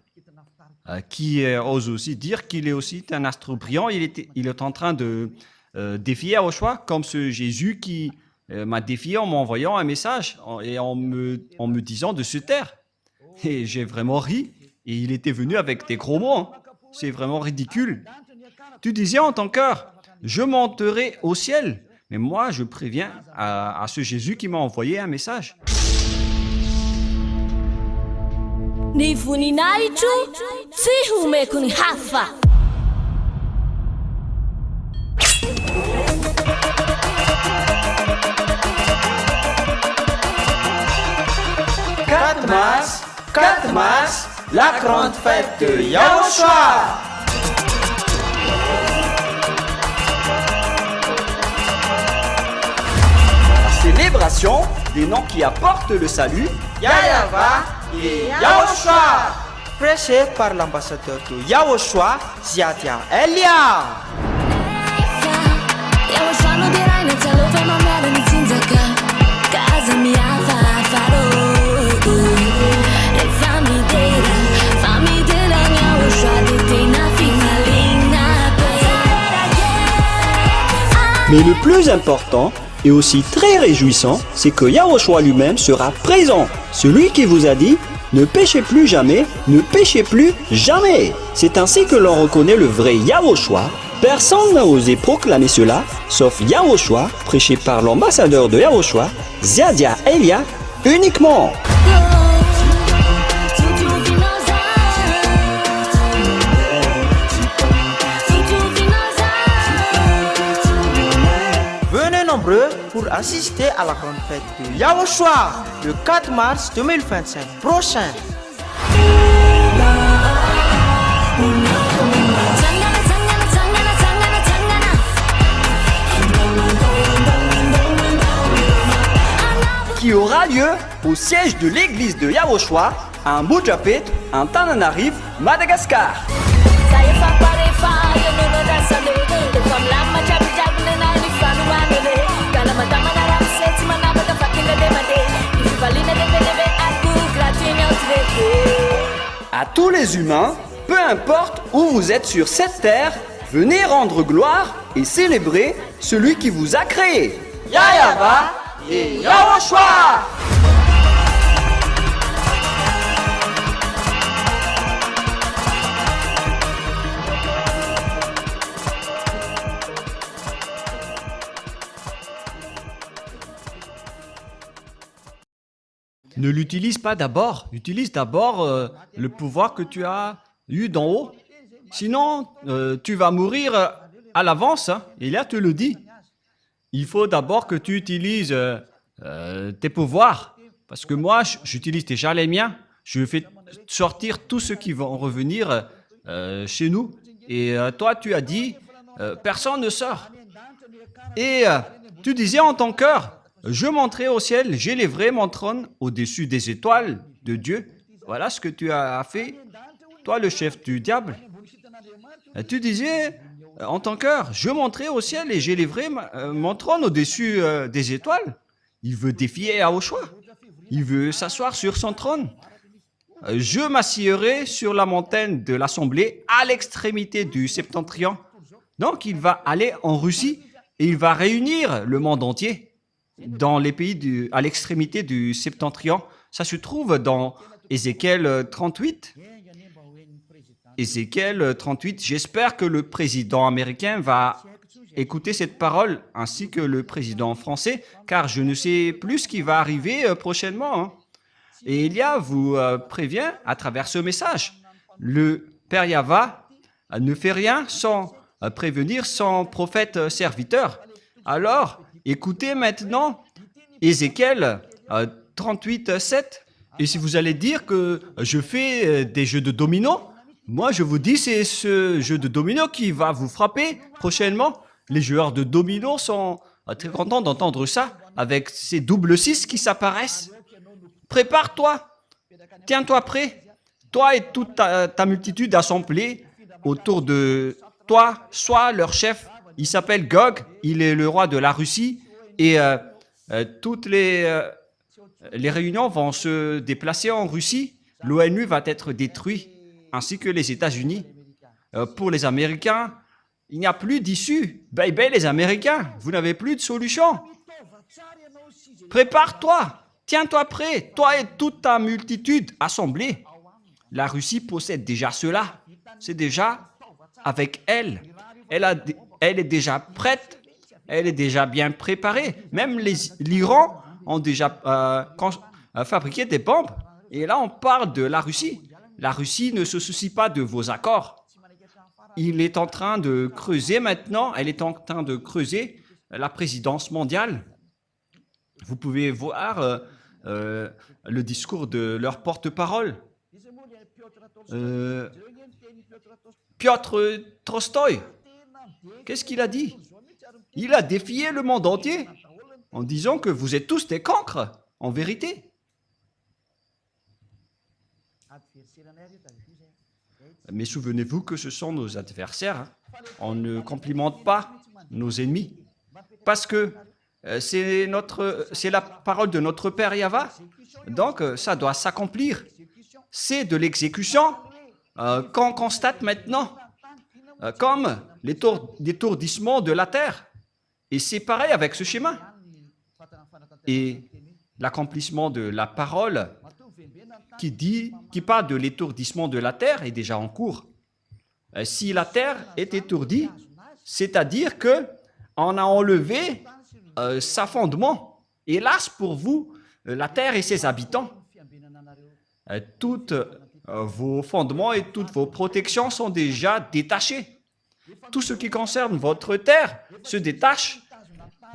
qui ose aussi dire qu'il est aussi un astre brillant. Il est en train de défier Yahushua, comme ce Jésus qui m'a défié en m'envoyant un message et en me disant de se taire. Et j'ai vraiment ri. Et il était venu avec des gros mots. Hein. C'est vraiment ridicule. Tu disais en ton cœur, je monterai au ciel. Mais moi, je préviens à ce Jésus qui m'a envoyé un message. Ni voninahitro tsy homeko ny hafa. 4 mars, la grande fête de Yahushua. Célébration des noms qui apportent le salut. Yahava et Yahushua. Prêché par l'ambassadeur de Yahushua, Ziadia Elia. Mais le plus important et aussi très réjouissant, c'est que Yahushua lui-même sera présent. Celui qui vous a dit « Ne péchez plus jamais, ne péchez plus jamais ». C'est ainsi que l'on reconnaît le vrai Yahushua. Personne n'a osé proclamer cela, sauf Yahushua, prêché par l'ambassadeur de Yahushua, Ziadia Elia, uniquement. Venez nombreux pour assister à la grande fête de Yahushua le 4 mars 2025 prochain. Qui aura lieu au siège de l'église de Yahushua à Mujapet, en Tananarive, Madagascar. À tous les humains, peu importe où vous êtes sur cette terre, venez rendre gloire et célébrer celui qui vous a créé. Yahava et Yahushua. Ne l'utilise pas d'abord. Utilise d'abord le pouvoir que tu as eu d'en haut. Sinon, tu vas mourir à l'avance. Hein. Et là, te le dit. Il faut d'abord que tu utilises tes pouvoirs. Parce que moi, j'utilise déjà les miens. Je fais sortir tous ceux qui vont revenir chez nous. Et toi, tu as dit, personne ne sort. Et tu disais en ton cœur, je monterai au ciel, j'élèverai mon trône au-dessus des étoiles de Dieu. Voilà ce que tu as fait, toi le chef du diable. Tu disais en ton cœur, je monterai au ciel et j'élèverai mon trône au-dessus des étoiles. Il veut défier Yahushua. Il veut s'asseoir sur son trône. Je m'assiérai sur la montagne de l'Assemblée à l'extrémité du septentrion. Donc il va aller en Russie et il va réunir le monde entier. Dans les pays à l'extrémité du septentrion. Ça se trouve dans Ézéchiel 38. Ézéchiel 38, j'espère que le président américain va écouter cette parole, ainsi que le président français, car je ne sais plus ce qui va arriver prochainement. Hein. Et Elia vous prévient à travers ce message. Le Père Yahva ne fait rien sans prévenir son prophète serviteur. Alors, écoutez maintenant Ézéchiel 38, 7. Et si vous allez dire que je fais des jeux de domino, moi je vous dis c'est ce jeu de domino qui va vous frapper prochainement. Les joueurs de domino sont très contents d'entendre ça avec ces double 6 qui s'apparaissent. Prépare-toi, tiens-toi prêt. Toi et toute ta multitude assemblée autour de toi, sois leur chef. Il s'appelle Gog, il est le roi de la Russie et toutes les réunions vont se déplacer en Russie. L'ONU va être détruit, ainsi que les États-Unis. Pour les Américains, il n'y a plus d'issue. Bye bye les Américains, vous n'avez plus de solution. Prépare-toi, tiens-toi prêt, toi et toute ta multitude assemblée. La Russie possède déjà cela. C'est déjà avec elle. Elle est déjà prête, elle est déjà bien préparée. Même l'Iran ont déjà fabriqué des bombes. Et là, on parle de la Russie. La Russie ne se soucie pas de vos accords. Il est en train de creuser maintenant, elle est en train de creuser la présidence mondiale. Vous pouvez voir le discours de leur porte-parole. Piotr Tolstoï, qu'est-ce qu'il a dit? Il a défié le monde entier en disant que vous êtes tous des cancres, en vérité. Mais souvenez-vous que ce sont nos adversaires. Hein. On ne complimente pas nos ennemis. Parce que c'est la parole de notre Père Yahva. Donc, ça doit s'accomplir. C'est de l'exécution qu'on constate maintenant, comme l'étourdissement de la terre. Et c'est pareil avec ce schéma. Et l'accomplissement de la parole qui parle de l'étourdissement de la terre est déjà en cours. Si la terre est étourdie, c'est-à-dire qu'on a enlevé sa fondement. Hélas pour vous, la terre et ses habitants, toutes vos fondements et toutes vos protections sont déjà détachés. Tout ce qui concerne votre terre se détache.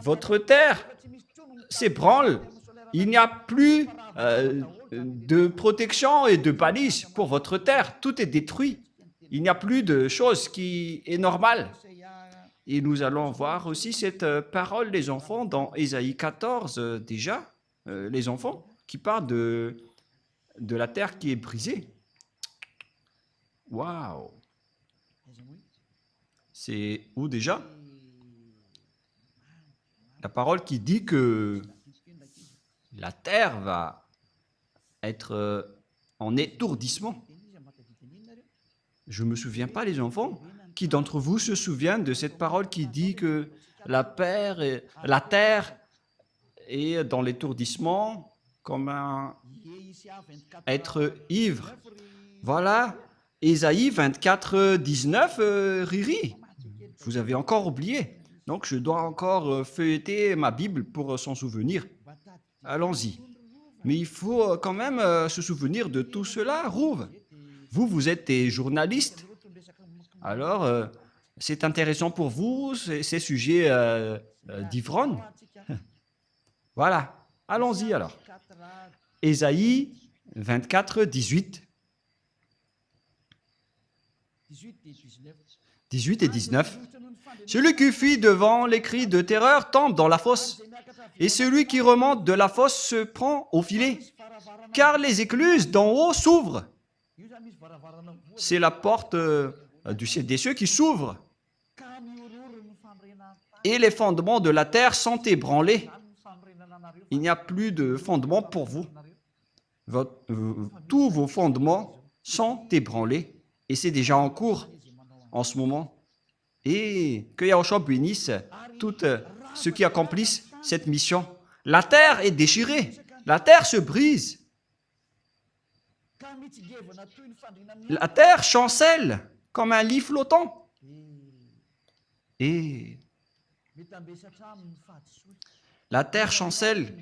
Votre terre s'ébranle. Il n'y a plus de protection et de balises pour votre terre. Tout est détruit. Il n'y a plus de chose qui est normale. Et nous allons voir aussi cette parole, les enfants, dans Ésaïe 14 déjà, les enfants, qui parlent de la terre qui est brisée. Waouh! C'est où déjà? La parole qui dit que la terre va être en étourdissement. Je ne me souviens pas, les enfants. Qui d'entre vous se souvient de cette parole qui dit que la terre est dans l'étourdissement comme un être ivre? Voilà, Ésaïe 24, 19, Riri. Vous avez encore oublié. Donc, je dois encore feuilleter ma Bible pour s'en souvenir. Allons-y. Mais il faut quand même se souvenir de tout cela, Rouve. Vous êtes des journalistes. Alors, c'est intéressant pour vous, ces sujets d'ivrogne. Voilà. Allons-y alors. Ésaïe 24, 18. 18 et 19. Celui qui fuit devant les cris de terreur tombe dans la fosse, et celui qui remonte de la fosse se prend au filet, car les écluses d'en haut s'ouvrent. C'est la porte des cieux qui s'ouvre, et les fondements de la terre sont ébranlés. Il n'y a plus de fondement pour vous. Tous vos fondements sont ébranlés, et c'est déjà en cours en ce moment. Et que Yahushua bénisse tous ceux qui accomplissent cette mission. La terre est déchirée, la terre se brise. La terre chancelle comme un lit flottant. Et la terre chancelle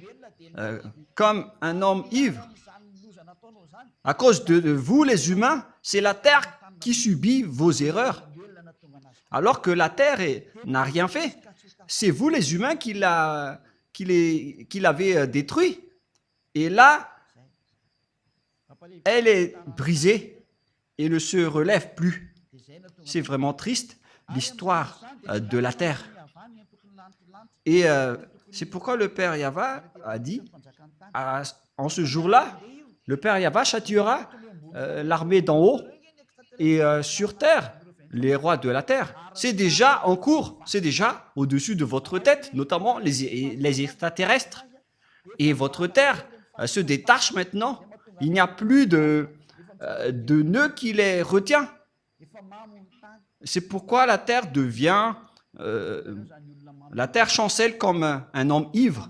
comme un homme ivre. À cause de vous, les humains, c'est la terre qui subit vos erreurs. Alors que la terre n'a rien fait. C'est vous, les humains, qui l'avez détruit. Et là, elle est brisée et ne se relève plus. C'est vraiment triste, l'histoire de la terre. Et c'est pourquoi le Père Yahva a dit, en ce jour-là, le Père Yahva châtiera l'armée d'en haut et sur terre, les rois de la terre. C'est déjà en cours, c'est déjà au-dessus de votre tête, notamment les extraterrestres. Et votre terre se détache maintenant. Il n'y a plus de nœud qui les retient. C'est pourquoi la terre devient... la terre chancelle comme un homme ivre.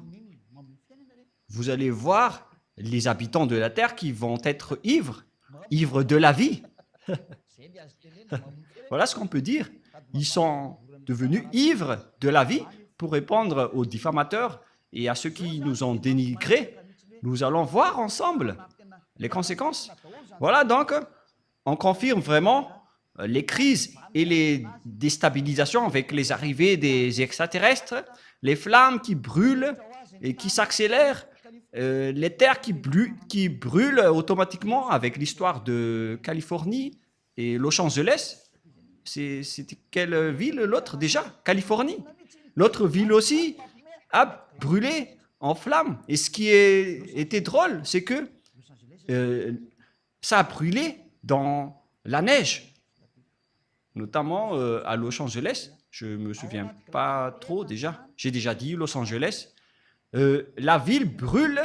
Vous allez voir les habitants de la terre qui vont être ivres de la vie. Voilà ce qu'on peut dire. Ils sont devenus ivres de la vie pour répondre aux diffamateurs et à ceux qui nous ont dénigrés. Nous allons voir ensemble les conséquences. Voilà donc, on confirme vraiment les crises et les déstabilisations avec les arrivées des extraterrestres, les flammes qui brûlent et qui s'accélèrent, les terres qui brûlent automatiquement avec l'histoire de Californie et Los Angeles. C'était quelle ville l'autre déjà? Californie. L'autre ville aussi a brûlé en flammes. Et ce qui était drôle, c'est que ça a brûlé dans la neige, notamment à Los Angeles. Je ne me souviens pas trop déjà. J'ai déjà dit Los Angeles. La ville brûle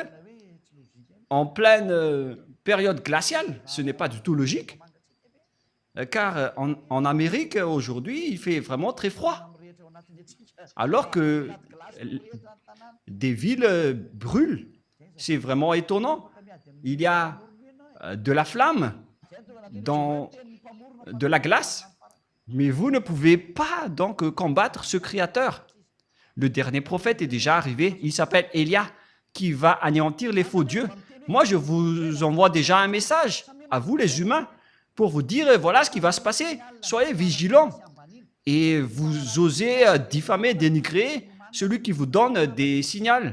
en pleine période glaciale. Ce n'est pas du tout logique. Car en Amérique, aujourd'hui, il fait vraiment très froid. Alors que des villes brûlent. C'est vraiment étonnant. Il y a de la flamme dans de la glace, mais vous ne pouvez pas donc combattre ce Créateur. Le dernier prophète est déjà arrivé. Il s'appelle Élia, qui va anéantir les faux dieux. Moi, je vous envoie déjà un message à vous, les humains, pour vous dire, voilà ce qui va se passer. Soyez vigilants. Et vous osez diffamer, dénigrer celui qui vous donne des signaux.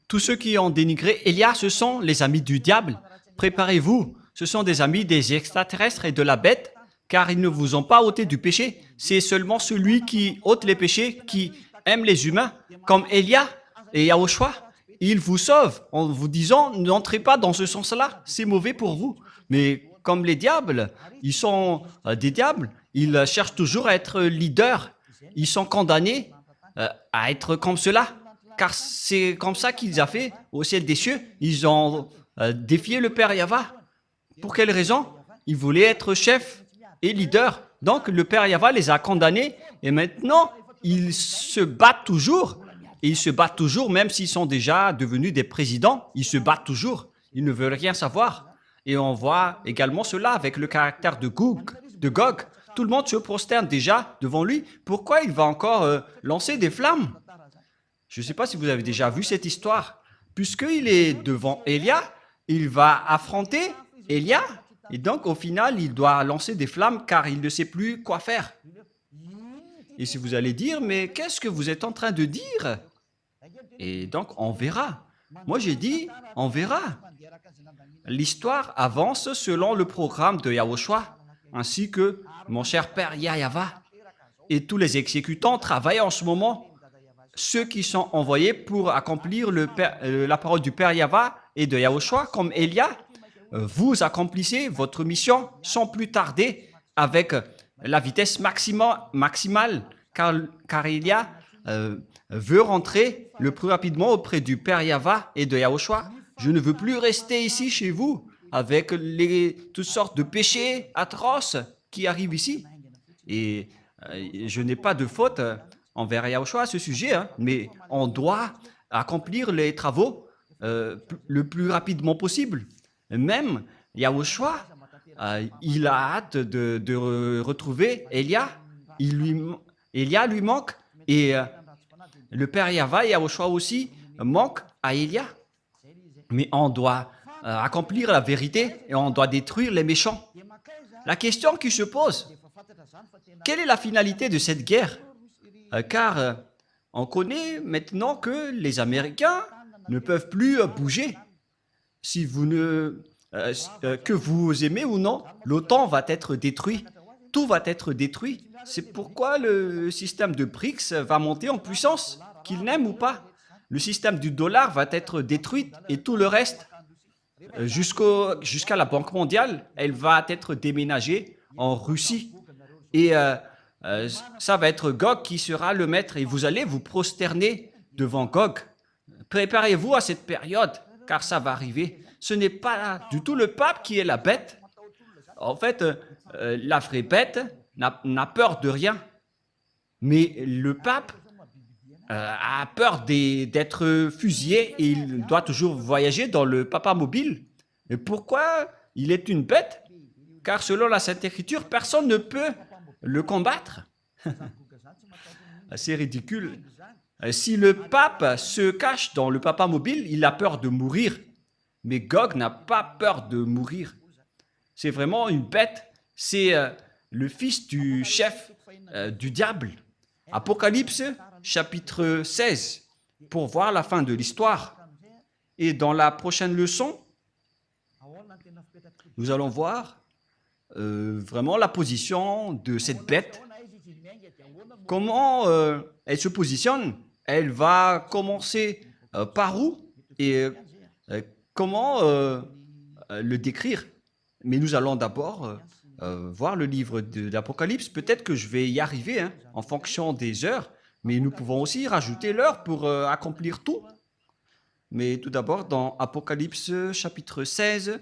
Tous ceux qui ont dénigré Élia, ce sont les amis du diable. Préparez-vous. Ce sont des amis des extraterrestres et de la bête, car ils ne vous ont pas ôté du péché. C'est seulement celui qui ôte les péchés, qui aime les humains, comme Élia et Yahushua. Il vous sauve en vous disant, n'entrez pas dans ce sens-là, c'est mauvais pour vous. Mais comme les diables, ils sont des diables, ils cherchent toujours à être leaders. Ils sont condamnés à être comme cela, car c'est comme ça qu'ils ont fait au ciel des cieux. Ils ont défié le Père Yahva. Pour quelle raison? Ils voulaient être chefs et leaders. Donc le Père Yahva les a condamnés et maintenant ils se battent toujours. Et ils se battent toujours, même s'ils sont déjà devenus des présidents, ils se battent toujours. Ils ne veulent rien savoir. Et on voit également cela avec le caractère de Gog. Tout le monde se prosterne déjà devant lui. Pourquoi il va encore lancer des flammes? Je ne sais pas si vous avez déjà vu cette histoire. Puisqu'il est devant Élia, il va affronter Élia. Et donc, au final, il doit lancer des flammes car il ne sait plus quoi faire. Et si vous allez dire, mais qu'est-ce que vous êtes en train de dire? Et donc, on verra. Moi, j'ai dit, on verra. L'histoire avance selon le programme de Yahushua, ainsi que mon cher Père Yahva. Et tous les exécutants travaillent en ce moment. Ceux qui sont envoyés pour accomplir la parole du Père Yahva et de Yahushua, comme Élia, vous accomplissez votre mission sans plus tarder avec la vitesse maximale, car Élia veut rentrer le plus rapidement auprès du Père Yahva et de Yahushua. Je ne veux plus rester ici chez vous avec toutes sortes de péchés atroces qui arrivent ici. Et je n'ai pas de faute envers Yahushua à ce sujet, mais on doit accomplir les travaux le plus rapidement possible. Même Yahushua, il a hâte de retrouver Élia. Élia lui manque et le Père Yahva et Yahushua aussi manquent à Élia. Mais on doit accomplir la vérité et on doit détruire les méchants. La question qui se pose, quelle est la finalité de cette guerre? Car on connaît maintenant que les Américains ne peuvent plus bouger. Si vous que vous aimez ou non, l'OTAN va être détruit. Tout va être détruit. C'est pourquoi le système de BRICS va monter en puissance, qu'il n'aime ou pas. Le système du dollar va être détruit et tout le reste, jusqu'à la Banque mondiale, elle va être déménagée en Russie. Et ça va être Gog qui sera le maître et vous allez vous prosterner devant Gog. Préparez-vous à cette période, car ça va arriver. Ce n'est pas du tout le pape qui est la bête. En fait, la vraie bête n'a peur de rien. Mais le pape a peur d'être fusillé et il doit toujours voyager dans le papa mobile. Et pourquoi il est une bête? Car selon la Sainte Écriture, personne ne peut le combattre. C'est ridicule. Si le pape se cache dans le papa mobile, il a peur de mourir. Mais Gog n'a pas peur de mourir. C'est vraiment une bête. C'est le fils du chef du diable. Apocalypse chapitre 16, pour voir la fin de l'histoire. Et dans la prochaine leçon, nous allons voir vraiment la position de cette bête. Comment elle se positionne? Elle va commencer par où? Et comment le décrire? Mais nous allons d'abord voir le livre de l'Apocalypse. Peut-être que je vais y arriver en fonction des heures, mais nous pouvons aussi rajouter l'heure pour accomplir tout. Mais tout d'abord, dans Apocalypse chapitre 16,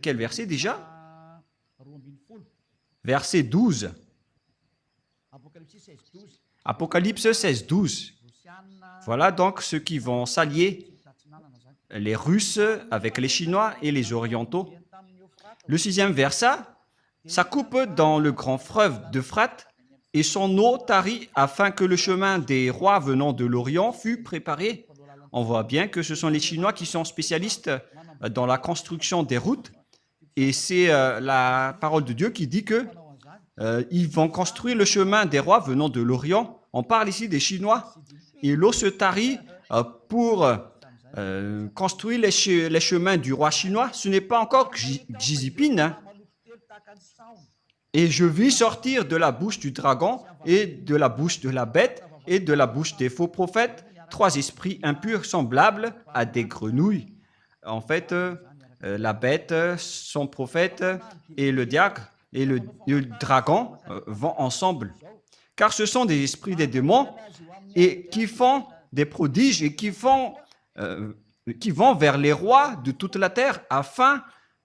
quel verset déjà? Verset 12. Apocalypse 16, 12. Voilà donc ceux qui vont s'allier, les Russes avec les Chinois et les Orientaux. Le 6e verset, ça coupe dans le grand fleuve d'Euphrate et son eau tarit afin que le chemin des rois venant de l'Orient fût préparé. On voit bien que ce sont les Chinois qui sont spécialistes dans la construction des routes. Et c'est la parole de Dieu qui dit que ils vont construire le chemin des rois venant de l'Orient. On parle ici des Chinois. Et l'eau se tarit pour construire les chemins du roi chinois. Ce n'est pas encore Xi Jinping. Et je vis sortir de la bouche du dragon et de la bouche de la bête et de la bouche des faux prophètes 3 esprits impurs semblables à des grenouilles. En fait, la bête, son prophète et le diable et le dragon vont ensemble. Car ce sont des esprits des démons et qui font des prodiges et qui vont vers les rois de toute la terre afin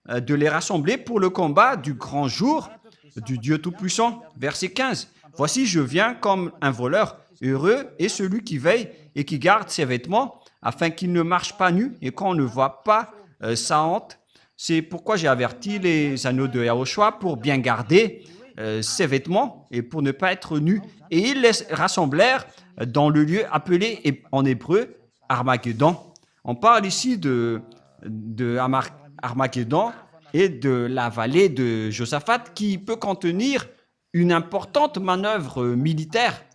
de les rassembler pour le combat du grand jour du Dieu Tout-Puissant. Verset 15. Voici, je viens comme un voleur. Heureux est celui qui veille et qui garde ses vêtements afin qu'il ne marche pas nu et qu'on ne voit pas sa honte. C'est pourquoi j'ai averti les anneaux de Yahushua pour bien garder ses vêtements et pour ne pas être nus. Et ils les rassemblèrent dans le lieu appelé en hébreu Armageddon. On parle ici de Armageddon et de la vallée de Josaphat qui peut contenir une importante manœuvre militaire.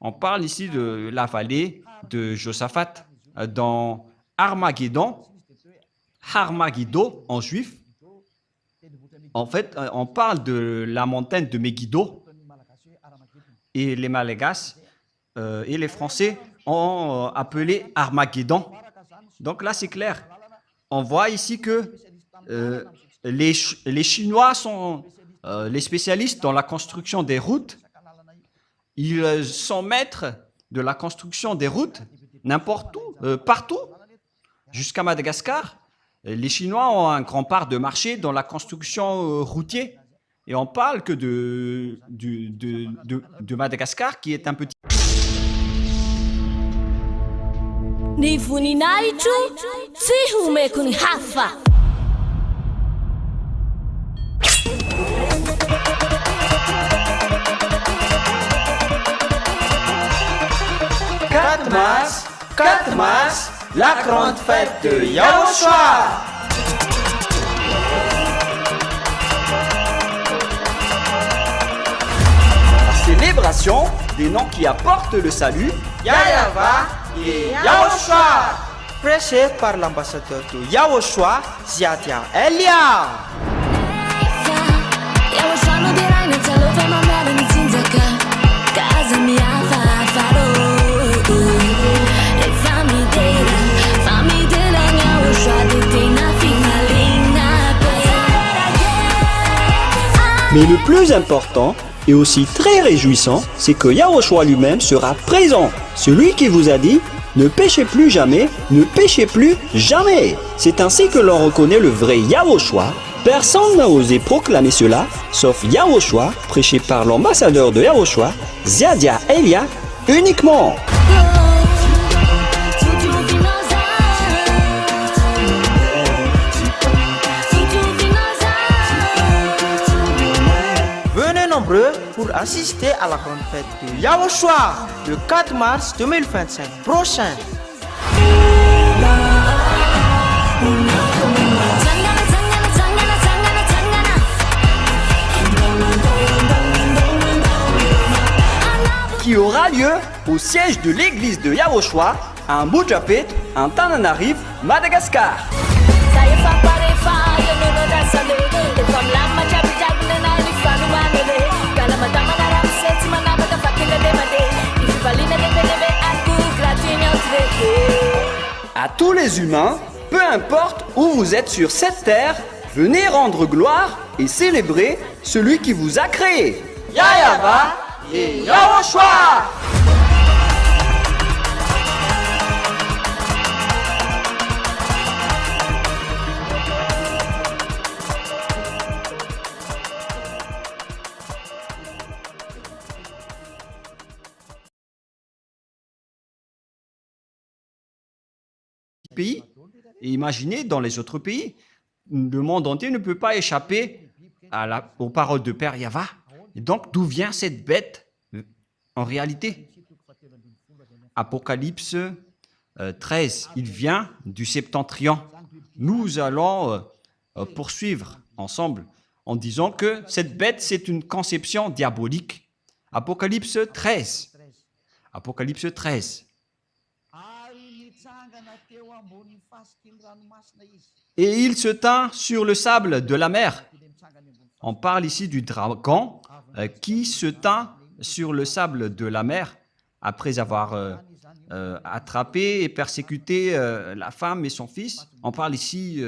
On parle ici de la vallée de Josaphat. Dans Armageddon en juif, en fait, on parle de la montagne de Megiddo. Et les Malagasy et les Français ont appelé Armageddon. Donc là, c'est clair. On voit ici que les Chinois sont les spécialistes dans la construction des routes. Ils sont maîtres de la construction des routes n'importe où, partout, jusqu'à Madagascar. Les Chinois ont un grand part de marché dans la construction routière. Et on parle que de Madagascar qui est un petit... Ni voninahitro tsy homeko ny hafa. Quatre mars, la grande fête de Yahushua. Célébration des noms qui apportent le salut. Yahava et Yahushua. Prêché par l'ambassadeur de Yahushua, Ziadia Elia. Mais le plus important et aussi très réjouissant, c'est que Yahushua lui-même sera présent. Celui qui vous a dit « Ne péchez plus jamais, ne péchez plus jamais ». C'est ainsi que l'on reconnaît le vrai Yahushua. Personne n'a osé proclamer cela, sauf Yahushua, prêché par l'ambassadeur de Yahushua, Ziadia Elia, uniquement. Pour assister à la grande fête de Yahushua le 4 mars 2025 prochain. Qui aura lieu au siège de l'église de Yahushua un Bujapet, un Tananarive, Madagascar. Saya faparefa ya nono dasale Ifam lama jabi jabi na ilifanu manele Kala matama na ramsets manaba ka fakina de made Ifivalina de telebe aku gratina utreke. À tous les humains, peu importe où vous êtes sur cette terre, venez rendre gloire et célébrer celui qui vous a créé. Yayava et Yawoshua. Pays. Et imaginez, dans les autres pays, le monde entier ne peut pas échapper aux paroles de Père Yahva. Et donc, d'où vient cette bête en réalité? Apocalypse 13, il vient du Septentrion. Nous allons poursuivre ensemble en disant que cette bête, c'est une conception diabolique. Apocalypse 13. Apocalypse 13. Et il se tint sur le sable de la mer. On parle ici du dragon qui se tint sur le sable de la mer après avoir attrapé et persécuté la femme et son fils. On parle ici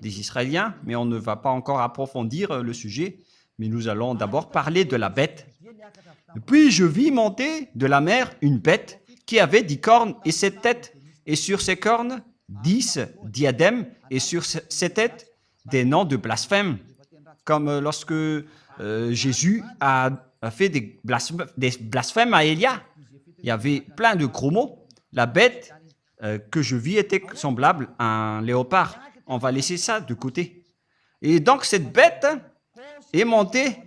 des Israéliens, mais on ne va pas encore approfondir le sujet. Mais nous allons d'abord parler de la bête. Puis je vis monter de la mer une bête qui avait 10 cornes et 7 têtes, et sur ses cornes 10 diadèmes, et sur ses têtes des noms de blasphème, comme lorsque Jésus a fait des blasphèmes à Élia. Il y avait plein de gros mots. La bête que je vis était semblable à un léopard. On va laisser ça de côté. Et donc cette bête est montée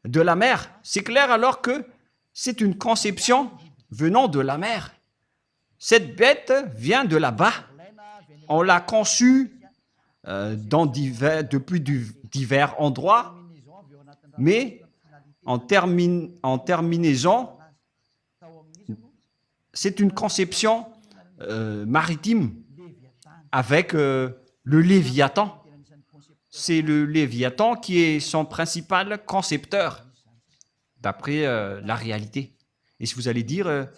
de la mer. C'est clair alors que c'est une conception venant de la mer. Cette bête vient de là-bas. On l'a conçue depuis divers endroits, mais en terminaison, c'est une conception maritime avec le Léviathan. C'est le Léviathan qui est son principal concepteur, d'après la réalité. Et si vous allez dire,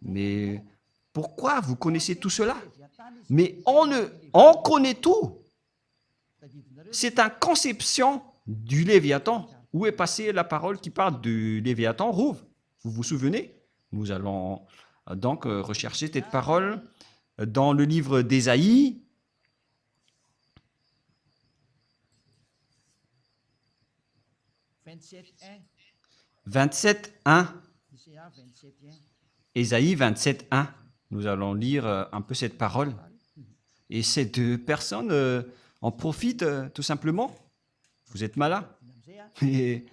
mais pourquoi vous connaissez tout cela? Mais on connaît tout. C'est une conception du Léviathan. Où est passée la parole qui parle du Léviathan? Rouve, vous vous souvenez? Nous allons donc rechercher cette parole dans le livre d'Ésaïe. « 27.1 » Ésaïe 27.1. Nous allons lire un peu cette parole. Et ces deux personnes en profitent tout simplement. Vous êtes malin. Et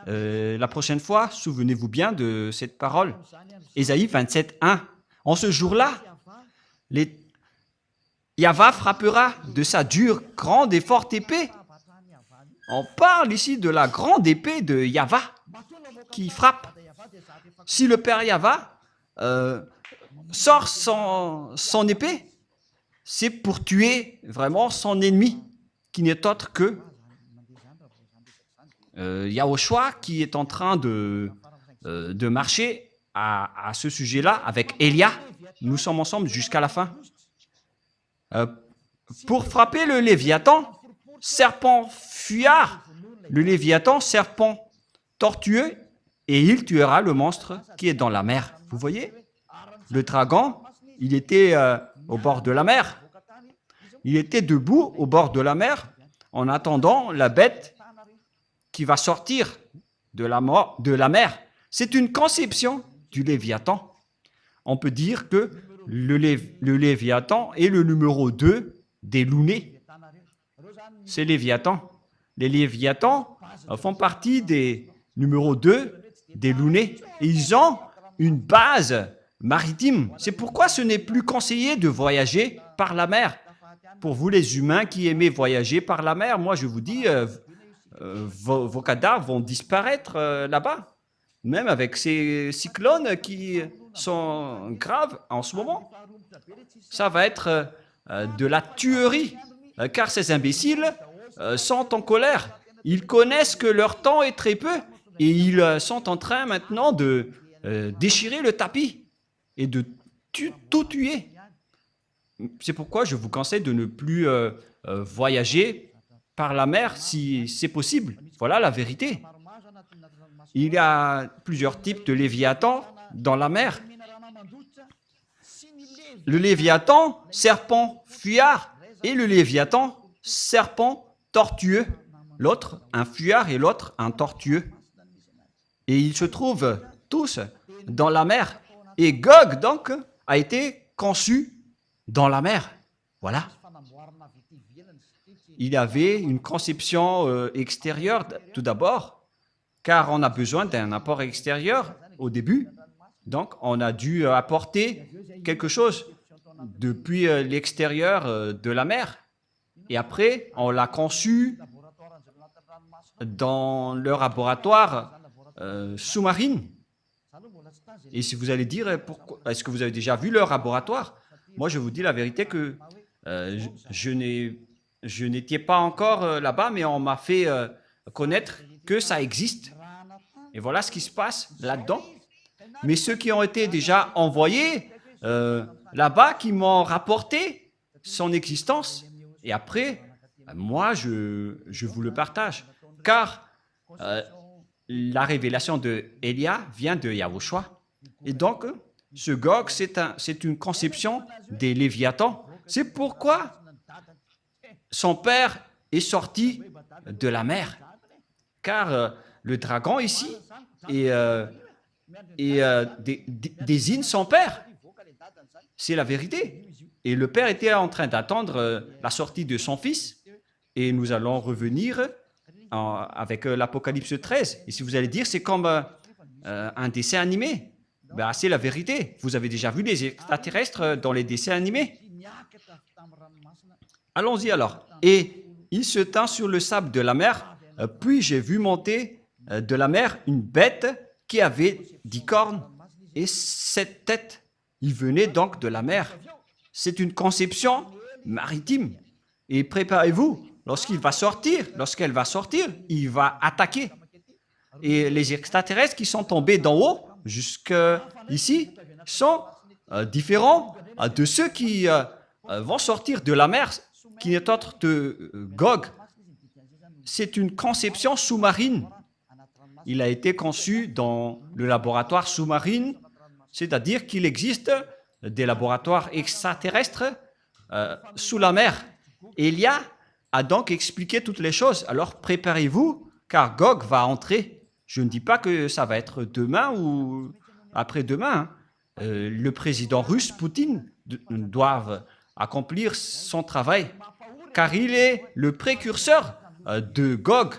la prochaine fois, souvenez-vous bien de cette parole. Ésaïe 27.1. En ce jour-là, Yahva frappera de sa dure, grande et forte épée. On parle ici de la grande épée de Yahva qui frappe. Si le Père Yahva sort son épée, c'est pour tuer vraiment son ennemi, qui n'est autre que Yahushua, qui est en train de marcher à ce sujet-là avec Élia. Nous sommes ensemble jusqu'à la fin. Pour frapper le Léviathan, serpent fuyard, le Léviathan, serpent tortueux, et il tuera le monstre qui est dans la mer. Vous voyez? Le dragon, il était au bord de la mer. Il était debout au bord de la mer en attendant la bête qui va sortir de la mer. C'est une conception du Léviathan. On peut dire que le Léviathan est le numéro 2 des Lounés. C'est Léviathan. Les Léviathans font partie des numéros 2 des Lounés. Et ils ont une base maritime. C'est pourquoi ce n'est plus conseillé de voyager par la mer. Pour vous les humains qui aimez voyager par la mer, moi je vous dis, vos cadavres vont disparaître là-bas. Même avec ces cyclones qui sont graves en ce moment. Ça va être de la tuerie, car ces imbéciles sont en colère. Ils connaissent que leur temps est très peu et ils sont en train maintenant de déchirer le tapis et de tout tuer. C'est pourquoi je vous conseille de ne plus voyager par la mer si c'est possible. Voilà la vérité. Il y a plusieurs types de léviathans dans la mer. Le léviathan, serpent fuyard, et le léviathan, serpent tortueux. L'autre, un fuyard, et l'autre, un tortueux. Et ils se trouvent tous dans la mer. Et Gog, donc, a été conçu dans la mer. Voilà. Il y avait une conception extérieure tout d'abord, car on a besoin d'un apport extérieur au début. Donc, on a dû apporter quelque chose depuis l'extérieur de la mer. Et après, on l'a conçu dans le laboratoire sous-marin. Et si vous allez dire, est-ce que vous avez déjà vu leur laboratoire? Moi, je vous dis la vérité que je n'étais pas encore là-bas, mais on m'a fait connaître que ça existe. Et voilà ce qui se passe là-dedans. Mais ceux qui ont été déjà envoyés là-bas, qui m'ont rapporté son existence, et après, moi, je vous le partage. Car la révélation de Élia vient de Yahushua. Et donc, ce Gog, c'est une conception des Léviathans. C'est pourquoi son père est sorti de la mer. Car le dragon ici désigne son père. C'est la vérité. Et le père était en train d'attendre la sortie de son fils. Et nous allons revenir avec l'Apocalypse 13. Et si vous allez dire, c'est comme un dessin animé. Ben, c'est la vérité. Vous avez déjà vu les extraterrestres dans les dessins animés? Allons-y alors. Et il se tint sur le sable de la mer, puis j'ai vu monter de la mer une bête qui avait 10 cornes et 7 têtes. Il venait donc de la mer. C'est une conception maritime. Et préparez-vous, lorsqu'elle va sortir, il va attaquer. Et les extraterrestres qui sont tombés d'en haut jusqu'ici sont différents de ceux qui vont sortir de la mer, qui n'est autre que Gog. C'est une conception sous-marine. Il a été conçu dans le laboratoire sous-marin, c'est-à-dire qu'il existe des laboratoires extraterrestres sous la mer. Élia a donc expliqué toutes les choses. Alors préparez-vous, car Gog va entrer. Je ne dis pas que ça va être demain ou après-demain. Le président russe, Poutine, doit accomplir son travail, car il est le précurseur de Gog,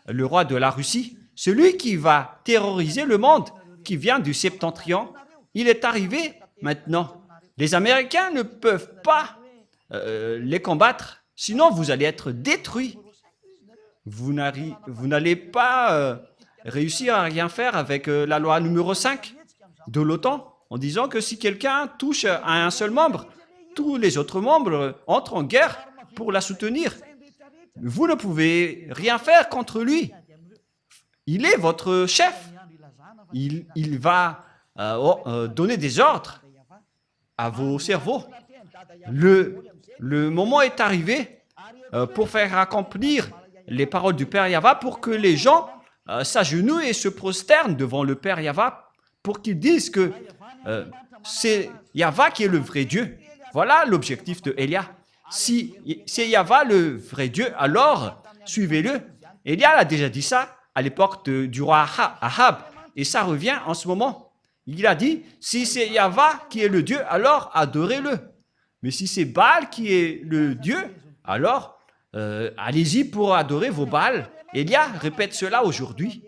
le roi de la Russie, celui qui va terroriser le monde, qui vient du septentrion. Il est arrivé maintenant. Les Américains ne peuvent pas les combattre, sinon vous allez être détruits. Vous n'allez pas réussir à rien faire avec la loi numéro 5 de l'OTAN, en disant que si quelqu'un touche à un seul membre, tous les autres membres entrent en guerre pour la soutenir. Vous ne pouvez rien faire contre lui. Il est votre chef. Il va donner des ordres à vos cerveaux. Le moment est arrivé pour faire accomplir les paroles du Père Yahva, pour que les gens s'agenouillent et se prosternent devant le Père Yahva, pour qu'ils disent que c'est Yahva qui est le vrai Dieu. Voilà l'objectif de Élia. Si c'est Yahva le vrai Dieu, alors suivez-le. Élia a déjà dit ça à l'époque du roi Ahab, et ça revient en ce moment. Il a dit, si c'est Yahva qui est le Dieu, alors adorez-le. Mais si c'est Baal qui est le Dieu, alors allez-y pour adorer vos Baals. Élia répète cela aujourd'hui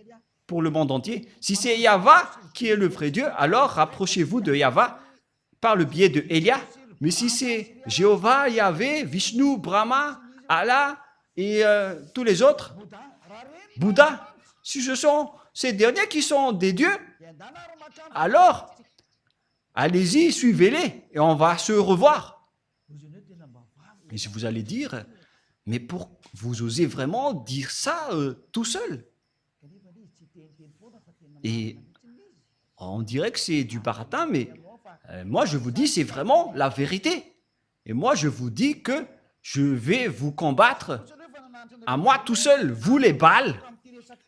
pour le monde entier. Si c'est Yahva qui est le vrai Dieu, alors rapprochez-vous de Yahva par le biais de Élia. Mais si c'est Jéhovah, Yahvé, Vishnu, Brahma, Allah et tous les autres, Bouddha, si ce sont ces derniers qui sont des dieux, alors allez-y, suivez-les et on va se revoir. Et si vous allez dire, mais pour vous osez vraiment dire ça tout seul? Et on dirait que c'est du baratin, mais moi je vous dis, c'est vraiment la vérité. Et moi je vous dis que je vais vous combattre à moi tout seul, vous les Baals.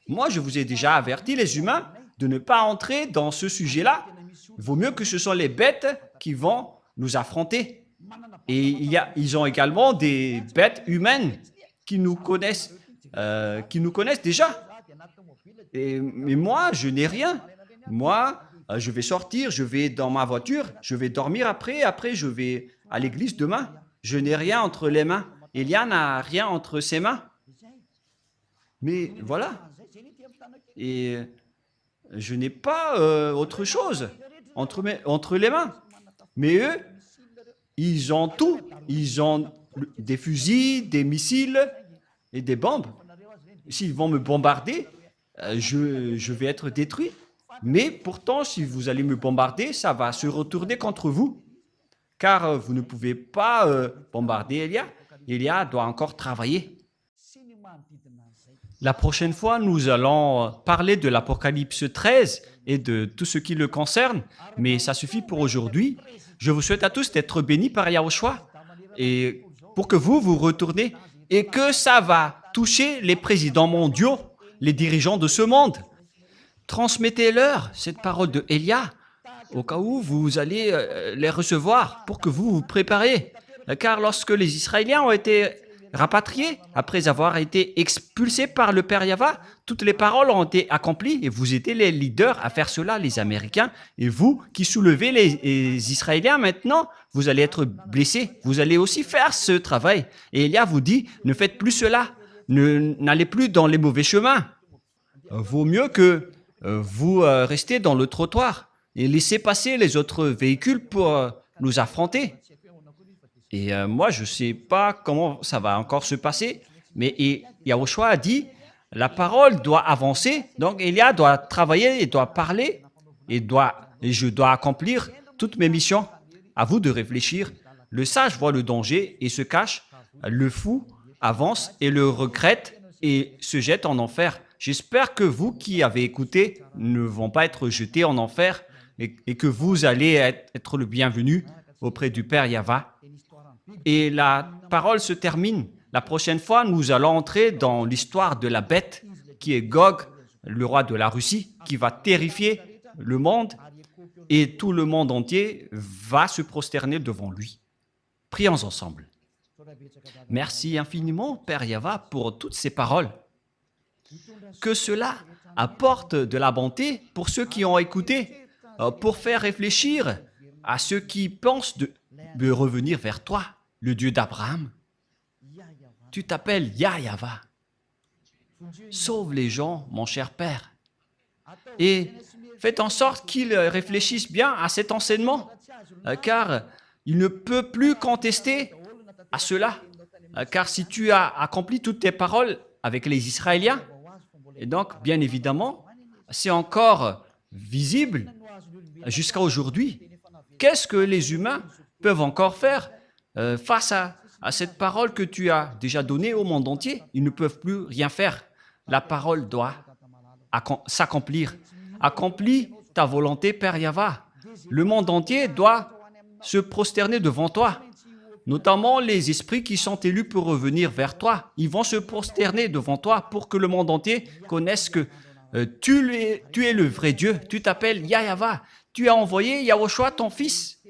Moi je vous ai déjà averti, les humains, de ne pas entrer dans ce sujet-là. Il vaut mieux que ce sont les bêtes qui vont nous affronter. Et ils ont également des bêtes humaines qui nous connaissent déjà. Mais moi, je n'ai rien. Moi, je vais sortir, je vais dans ma voiture, je vais dormir après je vais à l'église demain. Je n'ai rien entre les mains. Elia n'a rien entre ses mains. Mais voilà. Et je n'ai pas autre chose entre les mains. Mais eux, ils ont tout. Ils ont des fusils, des missiles et des bombes. S'ils vont me bombarder, je vais être détruit. Mais pourtant, si vous allez me bombarder, ça va se retourner contre vous. Car vous ne pouvez pas bombarder Elia. Elia doit encore travailler. La prochaine fois, nous allons parler de l'Apocalypse 13 et de tout ce qui le concerne. Mais ça suffit pour aujourd'hui. Je vous souhaite à tous d'être bénis par Yahushua. Et pour que vous retournez et que ça va toucher les présidents mondiaux, les dirigeants de ce monde. Transmettez-leur cette parole de Elia au cas où vous allez les recevoir pour que vous vous préparez. Car lorsque les Israéliens ont été rapatriés, après avoir été expulsés par le Père Yahva, toutes les paroles ont été accomplies et vous étiez les leaders à faire cela, les Américains. Et vous qui soulevez les Israéliens maintenant, vous allez être blessés. Vous allez aussi faire ce travail. Et Elia vous dit, ne faites plus cela. N'allez plus dans les mauvais chemins. Vaut mieux que vous restez dans le trottoir et laissez passer les autres véhicules pour nous affronter. Et moi, je ne sais pas comment ça va encore se passer, mais Yahushua a dit, la parole doit avancer, donc Elia doit travailler, il doit parler, et je dois accomplir toutes mes missions. À vous de réfléchir. Le sage voit le danger et se cache, le fou avance et le regrette et se jette en enfer. J'espère que vous qui avez écouté ne vont pas être jetés en enfer et que vous allez être le bienvenu auprès du Père Yahva. Et la parole se termine. La prochaine fois, nous allons entrer dans l'histoire de la bête qui est Gog, le roi de la Russie, qui va terrifier le monde et tout le monde entier va se prosterner devant lui. Prions ensemble. Merci infiniment, Père Yahva, pour toutes ces paroles. Que cela apporte de la bonté pour ceux qui ont écouté, pour faire réfléchir à ceux qui pensent de revenir vers toi, le Dieu d'Abraham. Tu t'appelles Yahva. Sauve les gens, mon cher Père. Et faites en sorte qu'ils réfléchissent bien à cet enseignement, car il ne peut plus contester à cela. Car si tu as accompli toutes tes paroles avec les Israéliens, et donc, bien évidemment, c'est encore visible jusqu'à aujourd'hui. Qu'est-ce que les humains peuvent encore faire face à cette parole que tu as déjà donnée au monde entier? Ils ne peuvent plus rien faire. La parole doit s'accomplir. Accomplis ta volonté, Père Yahva. Le monde entier doit se prosterner devant toi. Notamment les esprits qui sont élus pour revenir vers toi. Ils vont se prosterner devant toi pour que le monde entier connaisse que tu es le vrai Dieu. Tu t'appelles Yahva. Tu as envoyé Yahushua, ton fils,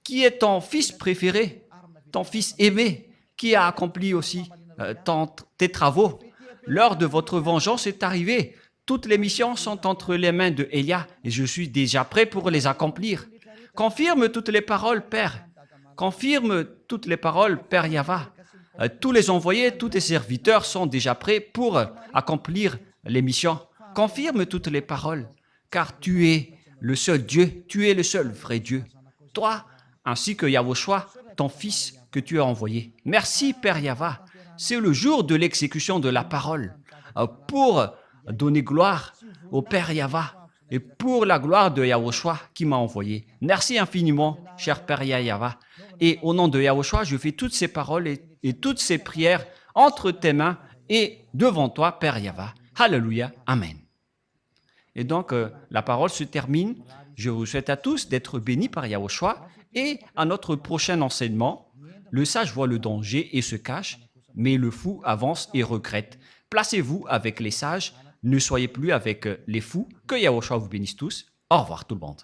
qui est ton fils préféré, ton fils aimé, qui a accompli aussi tes travaux. L'heure de votre vengeance est arrivée. Toutes les missions sont entre les mains de Elia et je suis déjà prêt pour les accomplir. Confirme toutes les paroles, Père. Confirme toutes les paroles, Père Yahva. Tous les envoyés, tous tes serviteurs sont déjà prêts pour accomplir les missions. Confirme toutes les paroles, car tu es le seul Dieu, tu es le seul vrai Dieu. Toi, ainsi que Yahushua, ton Fils que tu as envoyé. Merci, Père Yahva. C'est le jour de l'exécution de la parole pour donner gloire au Père Yahva, et pour la gloire de Yahushua qui m'a envoyé. Merci infiniment, cher Père Yahya. Et au nom de Yahushua, je fais toutes ces paroles et toutes ces prières entre tes mains et devant toi, Père Yahva. Alléluia. Amen. Et donc, la parole se termine. Je vous souhaite à tous d'être bénis par Yahushua. Et à notre prochain enseignement, le sage voit le danger et se cache, mais le fou avance et regrette. Placez-vous avec les sages, ne soyez plus avec les fous. Que Yahushua vous bénisse tous. Au revoir tout le monde.